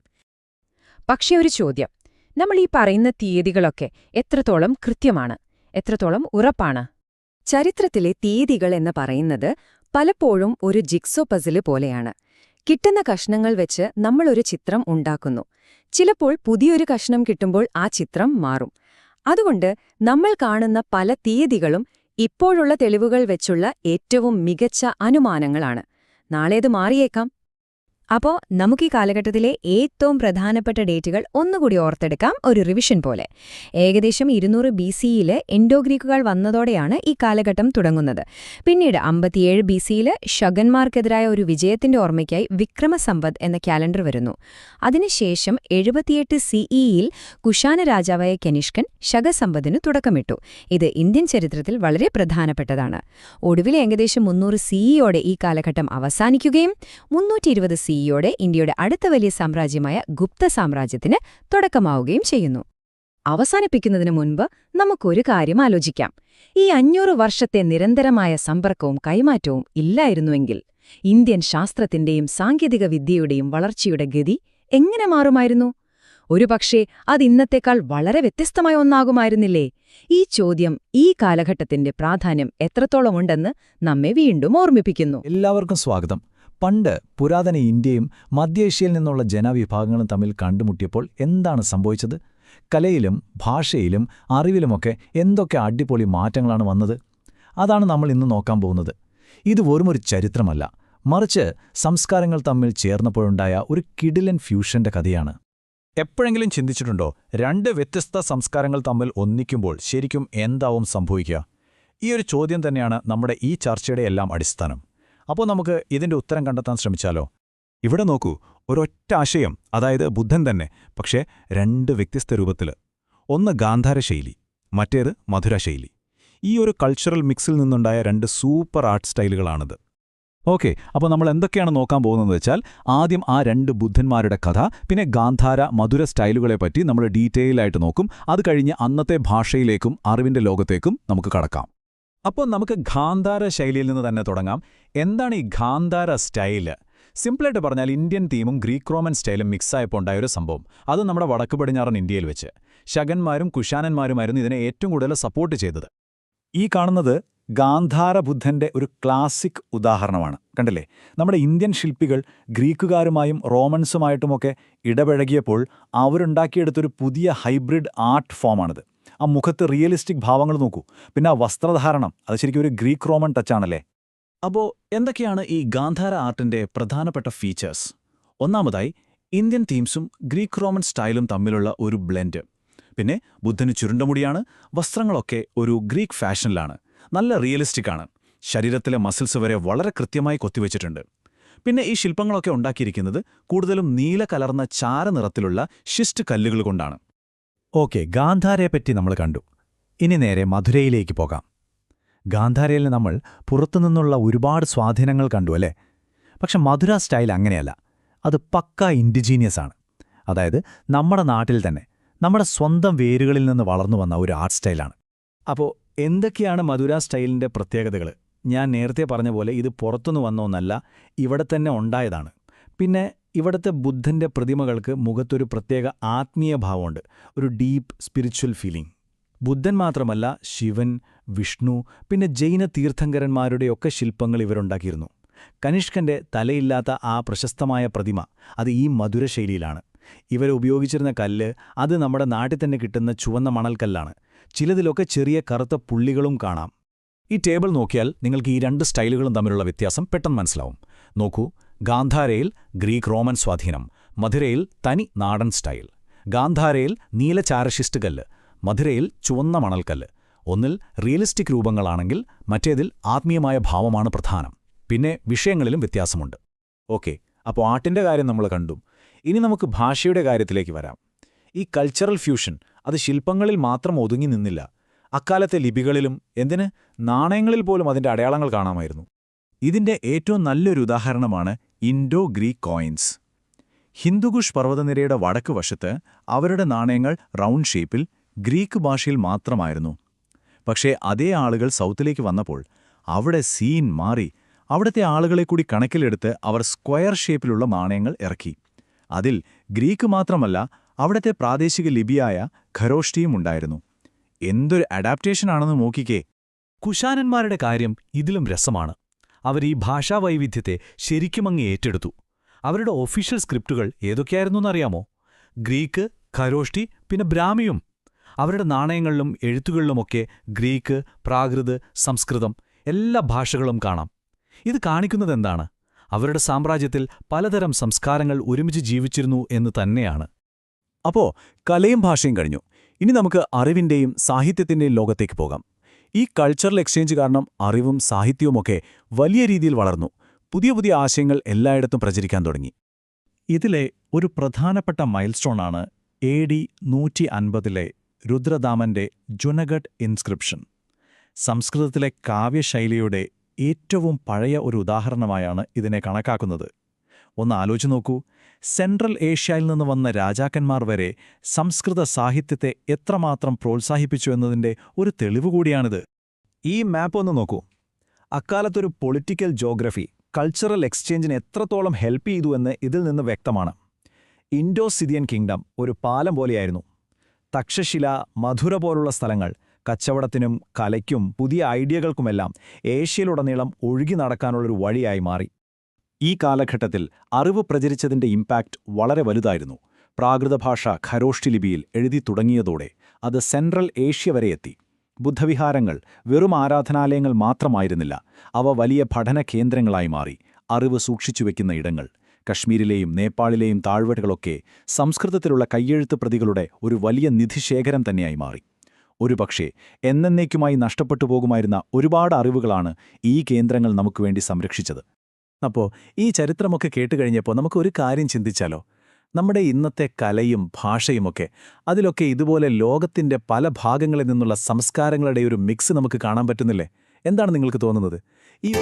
പക്ഷേ ഒരു ചോദ്യം, നമ്മൾ ഈ പറയുന്ന തീയതികളൊക്കെ എത്രത്തോളം കൃത്യമാണ്, എത്രത്തോളം ഉറപ്പാണ്? ചരിത്രത്തിലെ തീയതികൾ എന്ന് പറയുന്നത് പലപ്പോഴും ഒരു ജിക്സോ പസില് പോലെയാണ്. കിട്ടുന്ന കഷ്ണങ്ങൾ വെച്ച് നമ്മളൊരു ചിത്രം ഉണ്ടാക്കുന്നു. ചിലപ്പോൾ പുതിയൊരു കഷ്ണം കിട്ടുമ്പോൾ ആ ചിത്രം മാറും. അതുകൊണ്ട് നമ്മൾ കാണുന്ന പല തീയതികളും ഇപ്പോഴുള്ള തെളിവുകൾ വെച്ചുള്ള ഏറ്റവും മികച്ച അനുമാനങ്ങളാണ്. നാളേത് മാറിയേക്കാം. അപ്പോൾ നമുക്ക് ഈ കാലഘട്ടത്തിലെ ഏറ്റവും പ്രധാനപ്പെട്ട ഡേറ്റുകൾ ഒന്നുകൂടി ഓർത്തെടുക്കാം, ഒരു റിവിഷൻ പോലെ. ഏകദേശം 200 BCയിൽ ഇൻഡോ ഗ്രീക്കുകൾ വന്നതോടെയാണ് ഈ കാലഘട്ടം തുടങ്ങുന്നത്. പിന്നീട് 57 BCയിൽ ശകന്മാർക്കെതിരായ ഒരു വിജയത്തിന്റെ ഓർമ്മയ്ക്കായി വിക്രമസംവത് എന്ന കാലണ്ടർ വരുന്നു. അതിനുശേഷം 78 CEയിൽ കുഷാന രാജാവായ കനിഷ്കൻ ശകസംവതിനു തുടക്കമിട്ടു. ഇത് ഇന്ത്യൻ ചരിത്രത്തിൽ വളരെ പ്രധാനപ്പെട്ടതാണ്. ഒടുവിൽ ഏകദേശം 300 CEയോടെ ഈ കാലഘട്ടം അവസാനിക്കുകയും 320 CEയോടെ ഇന്ത്യയുടെ അടുത്ത വലിയ സാമ്രാജ്യമായ ഗുപ്ത സാമ്രാജ്യത്തിന് തുടക്കമാവുകയും ചെയ്യുന്നു. അവസാനിപ്പിക്കുന്നതിന് മുൻപ് നമുക്കൊരു കാര്യം ആലോചിക്കാം. ഈ 500 വർഷത്തെ നിരന്തരമായ സമ്പർക്കവും കൈമാറ്റവും ഇല്ലായിരുന്നുവെങ്കിൽ ഇന്ത്യൻ ശാസ്ത്രത്തിന്റെയും സാങ്കേതിക വിദ്യയുടെയും വളർച്ചയുടെ ഗതി എങ്ങനെ മാറുമായിരുന്നു? ഒരുപക്ഷേ അത് ഇന്നത്തേക്കാൾ വളരെ വ്യത്യസ്തമായ ഒന്നാകുമായിരുന്നില്ലേ? ഈ ചോദ്യം ഈ കാലഘട്ടത്തിന്റെ പ്രാധാന്യം എത്രത്തോളമുണ്ടെന്ന് നമ്മെ വീണ്ടും ഓർമ്മിപ്പിക്കുന്നു. എല്ലാവർക്കും സ്വാഗതം. പണ്ട് പുരാതന ഇന്ത്യയും മധ്യേഷ്യയിൽ നിന്നുള്ള ജനവിഭാഗങ്ങളും തമ്മിൽ കണ്ടുമുട്ടിയപ്പോൾ എന്താണ് സംഭവിച്ചത്? കലയിലും ഭാഷയിലും അറിവിലുമൊക്കെ എന്തൊക്കെ അടിപൊളി മാറ്റങ്ങളാണ് വന്നത്? അതാണ് നമ്മൾ ഇന്ന് നോക്കാൻ പോകുന്നത്. ഇത് വെറുമൊരു ചരിത്രമല്ല, മറിച്ച് സംസ്കാരങ്ങൾ തമ്മിൽ ചേർന്നപ്പോഴുണ്ടായ ഒരു കിടിലൻ ഫ്യൂഷന്റെ കഥയാണ്. എപ്പോഴെങ്കിലും ചിന്തിച്ചിട്ടുണ്ടോ, രണ്ട് വ്യത്യസ്ത സംസ്കാരങ്ങൾ തമ്മിൽ ഒന്നിക്കുമ്പോൾ ശരിക്കും എന്താവും സംഭവിക്കുക? ഈ ഒരു ചോദ്യം തന്നെയാണ് നമ്മുടെ ഈ ചർച്ചയുടെ എല്ലാം അടിസ്ഥാനം. അപ്പോൾ നമുക്ക് ഇതിന്റെ ഉത്തരം കണ്ടെത്താൻ ശ്രമിച്ചാലോ? ഇവിടെ നോക്കൂ, ഒരൊറ്റ ആശയം, അതായത് ബുദ്ധൻ തന്നെ, പക്ഷേ രണ്ട് വ്യത്യസ്ത രൂപത്തിൽ. ഒന്ന് ഗാന്ധാര ശൈലി, മറ്റേത് മധുര ശൈലി. ഈ ഒരു കൾച്ചറൽ മിക്സിൽ നിന്നുണ്ടായ രണ്ട് സൂപ്പർ ആർട്ട് സ്റ്റൈലുകളാണിത്. ഓക്കെ, അപ്പോൾ നമ്മൾ എന്തൊക്കെയാണ് നോക്കാൻ പോകുന്നത് വെച്ചാൽ, ആദ്യം ആ രണ്ട് ബുദ്ധന്മാരുടെ കഥ, പിന്നെ ഗാന്ധാര മധുര സ്റ്റൈലുകളെപ്പറ്റി നമ്മൾ ഡീറ്റെയിൽ ആയിട്ട് നോക്കും. അത് കഴിഞ്ഞ് അന്നത്തെ ഭാഷയിലേക്കും അറിവിന്റെ ലോകത്തേക്കും നമുക്ക് കടക്കാം. അപ്പോൾ നമുക്ക് ഗാന്ധാര ശൈലിയിൽ നിന്ന് തന്നെ തുടങ്ങാം. എന്താണ് ഈ ഗാന്ധാര സ്റ്റൈല്? സിംപിളായിട്ട് പറഞ്ഞാൽ ഇന്ത്യൻ തീമും ഗ്രീക്ക് റോമൻ സ്റ്റൈലും മിക്സായപ്പോൾ ഉണ്ടായൊരു സംഭവം. അത് നമ്മുടെ വടക്ക് പടിഞ്ഞാറൻ ഇന്ത്യയിൽ വെച്ച് ശകന്മാരും കുഷാനന്മാരുമായിരുന്നു ഇതിനെ ഏറ്റവും കൂടുതൽ സപ്പോർട്ട് ചെയ്തത്. ഈ കാണുന്നത് ഗാന്ധാര ബുദ്ധന്റെ ഒരു ക്ലാസിക് ഉദാഹരണമാണ്. കണ്ടില്ലേ? നമ്മുടെ ഇന്ത്യൻ ശില്പികൾ ഗ്രീക്കുകാരുമായും റോമൻസുമായിട്ടുമൊക്കെ ഇടപഴകിയപ്പോൾ അവരുണ്ടാക്കിയെടുത്തൊരു പുതിയ ഹൈബ്രിഡ് ആർട്ട് ഫോമാണിത്. ആ മുഖത്ത് റിയലിസ്റ്റിക് ഭാവങ്ങൾ നോക്കൂ. പിന്നെ ആ വസ്ത്രധാരണം, അത് ശരിക്കും ഒരു ഗ്രീക്ക് റോമൻ ടച്ചാണല്ലേ. അപ്പോൾ എന്തൊക്കെയാണ് ഈ ഗാന്ധാര ആർട്ടിന്റെ പ്രധാനപ്പെട്ട ഫീച്ചേഴ്സ്? ഒന്നാമതായി, ഇന്ത്യൻ തീംസും ഗ്രീക്ക് റോമൻ സ്റ്റൈലും തമ്മിലുള്ള ഒരു ബ്ലെൻഡ്. പിന്നെ ബുദ്ധന് ചുരുണ്ടമുടിയാണ്, വസ്ത്രങ്ങളൊക്കെ ഒരു ഗ്രീക്ക് ഫാഷനിലാണ്, നല്ല റിയലിസ്റ്റിക് ആണ്. ശരീരത്തിലെ മസിൽസ് വരെ വളരെ കൃത്യമായി കൊത്തിവെച്ചിട്ടുണ്ട്. പിന്നെ ഈ ശില്പങ്ങളൊക്കെ ഉണ്ടാക്കിയിരിക്കുന്നത് കൂടുതലും നീല കലർന്ന ചാരനിറത്തിലുള്ള ഷിസ്റ്റ് കല്ലുകൾ കൊണ്ടാണ്. ഓക്കെ, ഗാന്ധാരയെപ്പറ്റി നമ്മൾ കണ്ടു. ഇനി നേരെ മധുരയിലേക്ക് പോകാം. ഗാന്ധാരയിൽ നമ്മൾ പുറത്തുനിന്നുള്ള ഒരുപാട് സ്വാധീനങ്ങൾ കണ്ടു അല്ലേ? പക്ഷെ മധുര സ്റ്റൈൽ അങ്ങനെയല്ല. അത് പക്ക ഇൻഡിജീനിയസ് ആണ്. അതായത് നമ്മുടെ നാട്ടിൽ തന്നെ, നമ്മുടെ സ്വന്തം വേരുകളിൽ നിന്ന് വളർന്നു വന്ന ഒരു ആർട്ട് സ്റ്റൈലാണ്. അപ്പോൾ എന്തൊക്കെയാണ് മധുര സ്റ്റൈലിന്റെ പ്രത്യേകതകൾ? ഞാൻ നേരത്തെ പറഞ്ഞ പോലെ ഇത് പുറത്തുനിന്ന് വന്ന ഒന്നല്ല, ഇവിടെ തന്നെ ഉണ്ടായതാണ്. പിന്നെ ഇവിടുത്തെ ബുദ്ധന്റെ പ്രതിമകൾക്ക് മുഖത്തൊരു പ്രത്യേക ആത്മീയ ഭാവമുണ്ട്, ഒരു ഡീപ്പ് സ്പിരിച്വൽ ഫീലിംഗ്. ബുദ്ധൻ മാത്രമല്ല, ശിവൻ, വിഷ്ണു, പിന്നെ ജൈന തീർത്ഥങ്കരന്മാരുടെയൊക്കെ ശില്പങ്ങൾ ഇവരുണ്ടാക്കിയിരുന്നു. കനിഷ്കന്റെ തലയില്ലാത്ത ആ പ്രശസ്തമായ പ്രതിമ, അത് ഈ മധുര ശൈലിയിലാണ്. ഇവരുപയോഗിച്ചിരുന്ന കല്ല്, അത് നമ്മുടെ നാട്ടിൽ തന്നെ കിട്ടുന്ന ചുവന്ന മണൽക്കല്ലാണ്. ചിലതിലൊക്കെ ചെറിയ കറുത്ത പുള്ളികളും കാണാം. ഈ ടേബിൾ നോക്കിയാൽ നിങ്ങൾക്ക് ഈ രണ്ട് സ്റ്റൈലുകളും തമ്മിലുള്ള വ്യത്യാസം പെട്ടെന്ന് മനസ്സിലാവും. നോക്കൂ, ഗാന്ധാരയിൽ ഗ്രീക്ക് റോമൻ സ്വാധീനം, മധുരയിൽ തനി നാടൻ സ്റ്റൈൽ. ഗാന്ധാരയിൽ നീല ചാരശിസ്റ്റ് കല്ല്, മധുരയിൽ ചുവന്ന മണൽക്കല്ല്. ഒന്നിൽ റിയലിസ്റ്റിക് രൂപങ്ങളാണെങ്കിൽ മറ്റേതിൽ ആത്മീയമായ ഭാവമാണ് പ്രധാനം. പിന്നെ വിഷയങ്ങളിലും വ്യത്യാസമുണ്ട്. ഓക്കെ, അപ്പോൾ ആർട്ടിന്റെ കാര്യം നമ്മൾ കണ്ടു. ഇനി നമുക്ക് ഭാഷയുടെ കാര്യത്തിലേക്ക് വരാം. ഈ കൾച്ചറൽ ഫ്യൂഷൻ അത് ശില്പങ്ങളിൽ മാത്രം ഒതുങ്ങി നിന്നില്ല. അക്കാലത്തെ ലിപികളിലും, എന്തിന് നാണയങ്ങളിൽ പോലും അതിന്റെ അടയാളങ്ങൾ കാണാമായിരുന്നു. ഇതിന്റെ ഏറ്റവും നല്ലൊരു ഉദാഹരണമാണ് ഇൻഡോ ഗ്രീക്ക് കോയിൻസ്. ഹിന്ദുകുഷ് പർവ്വതനിരയുടെ വടക്ക് വശത്ത് അവരുടെ നാണയങ്ങൾ റൗണ്ട് ഷേപ്പിൽ ഗ്രീക്ക് ഭാഷയിൽ മാത്രമായിരുന്നു. പക്ഷേ അതേ ആളുകൾ സൗത്തിലേക്ക് വന്നപ്പോൾ അവിടെ സീൻ മാറി. അവിടുത്തെ ആളുകളെ കൂടി കണക്കിലെടുത്ത് അവർ സ്ക്വയർ ഷേപ്പിലുള്ള നാണയങ്ങൾ ഇറക്കി. അതിൽ ഗ്രീക്ക് മാത്രമല്ല, അവിടുത്തെ പ്രാദേശിക ലിപിയായ ഖരോഷ്ടിയും ഉണ്ടായിരുന്നു. എന്തൊരു അഡാപ്റ്റേഷനാണെന്ന് നോക്കിക്കേ. കുഷാനന്മാരുടെ കാര്യം ഇതിലും രസമാണ്. അവർ ഈ ഭാഷാവൈവിധ്യത്തെ ശരിക്കുമങ്ങ് ഏറ്റെടുത്തു. അവരുടെ ഒഫീഷ്യൽ സ്ക്രിപ്റ്റുകൾ ഏതൊക്കെയായിരുന്നുവെന്നറിയാമോ? ഗ്രീക്ക്, ഖരോഷ്ടി, പിന്നെ ബ്രാഹ്മിയും. അവരുടെ നാണയങ്ങളിലും എഴുത്തുകളിലുമൊക്കെ ഗ്രീക്ക്, പ്രാകൃത്, സംസ്കൃതം എല്ലാ ഭാഷകളും കാണാം. ഇത് കാണിക്കുന്നതെന്താണ്? അവരുടെ സാമ്രാജ്യത്തിൽ പലതരം സംസ്കാരങ്ങൾ ഒരുമിച്ച് ജീവിച്ചിരുന്നു എന്ന് തന്നെയാണ്. അപ്പോ കലയും ഭാഷയും കഴിഞ്ഞു. ഇനി നമുക്ക് അറിവിന്റെയും സാഹിത്യത്തിന്റെയും ലോകത്തേക്ക് പോകാം. ഈ കൾച്ചറൽ എക്സ്ചേഞ്ച് കാരണം അറിവും സാഹിത്യവുമൊക്കെ വലിയ രീതിയിൽ വളർന്നു. പുതിയ പുതിയ ആശയങ്ങൾ എല്ലായിടത്തും പ്രചരിക്കാൻ തുടങ്ങി. ഇതിലെ ഒരു പ്രധാനപ്പെട്ട മൈൽസ്റ്റോണാണ് AD 150 രുദ്രദാമന്റെ ജുനഗഡ് ഇൻസ്ക്രിപ്ഷൻ. സംസ്കൃതത്തിലെ കാവ്യശൈലിയുടെ ഏറ്റവും പഴയ ഒരു ഉദാഹരണമായാണ് ഇതിനെ കണക്കാക്കുന്നത്. ഒന്ന് ആലോചിച്ച് നോക്കൂ, സെൻട്രൽ ഏഷ്യയിൽ നിന്ന് വന്ന രാജാക്കന്മാർ വരെ സംസ്കൃത സാഹിത്യത്തെ എത്രമാത്രം പ്രോത്സാഹിപ്പിച്ചു എന്നതിന്റെ ഒരു തെളിവ് കൂടിയാണിത്. ഈ മാപ്പ് ഒന്ന് നോക്കൂ. അക്കാലത്തൊരു പൊളിറ്റിക്കൽ ജോഗ്രഫി കൾച്ചറൽ എക്സ്ചേഞ്ചിന് എത്രത്തോളം ഹെൽപ്പ് ചെയ്തു എന്ന് ഇതിൽ നിന്ന് വ്യക്തമാണ്. ഇൻഡോ-സിറിയൻ കിങ്ഡം ഒരു പാലം പോലെയായിരുന്നു. തക്ഷശില, മധുര പോലുള്ള സ്ഥലങ്ങൾ കച്ചവടത്തിനും കലയ്ക്കും പുതിയ ഐഡിയകൾക്കുമെല്ലാം ഏഷ്യയിലുടനീളം ഒഴുകി നടക്കാനുള്ളൊരു വഴിയായി മാറി. ഈ കാലഘട്ടത്തിൽ അറിവ് പ്രചരിച്ചതിന്റെ ഇമ്പാക്റ്റ് വളരെ വലുതായിരുന്നു. പ്രാകൃത ഭാഷ ഖരോഷ്ടി ലിപിയിൽ എഴുതി തുടങ്ങിയതോടെ അത് സെൻട്രൽ ഏഷ്യ വരെ എത്തി. ബുദ്ധവിഹാരങ്ങൾ വെറും ആരാധനാലയങ്ങൾ മാത്രമായിരുന്നില്ല, അവ വലിയ പഠന കേന്ദ്രങ്ങളായി മാറി. അറിവ് സൂക്ഷിച്ചുവെക്കുന്ന ഇടങ്ങൾ. കശ്മീരിലെയും നേപ്പാളിലെയും താഴ്വരകളൊക്കെ സംസ്കൃതത്തിലുള്ള കയ്യെഴുത്ത് പ്രതികളുടെ ഒരു വലിയ നിധിശേഖരം തന്നെയായി മാറി. ഒരുപക്ഷേ എന്നേക്കുമായി നഷ്ടപ്പെട്ടു പോകുമായിരുന്ന ഒരുപാട് അറിവുകളാണ് ഈ കേന്ദ്രങ്ങൾ നമുക്ക് വേണ്ടി സംരക്ഷിച്ചത്. അപ്പോൾ ഈ ചരിത്രമൊക്കെ കേട്ടുകഴിഞ്ഞപ്പോൾ നമുക്കൊരു കാര്യം ചിന്തിച്ചാലോ? നമ്മുടെ ഇന്നത്തെ കലയും ഭാഷയുമൊക്കെ, അതിലൊക്കെ ഇതുപോലെ ലോകത്തിന്റെ പല ഭാഗങ്ങളിൽ നിന്നുള്ള സംസ്കാരങ്ങളുടെ ഒരു മിക്സ് നമുക്ക് കാണാൻ പറ്റുന്നില്ലേ? എന്താണ് നിങ്ങൾക്ക് തോന്നുന്നത്? ഈ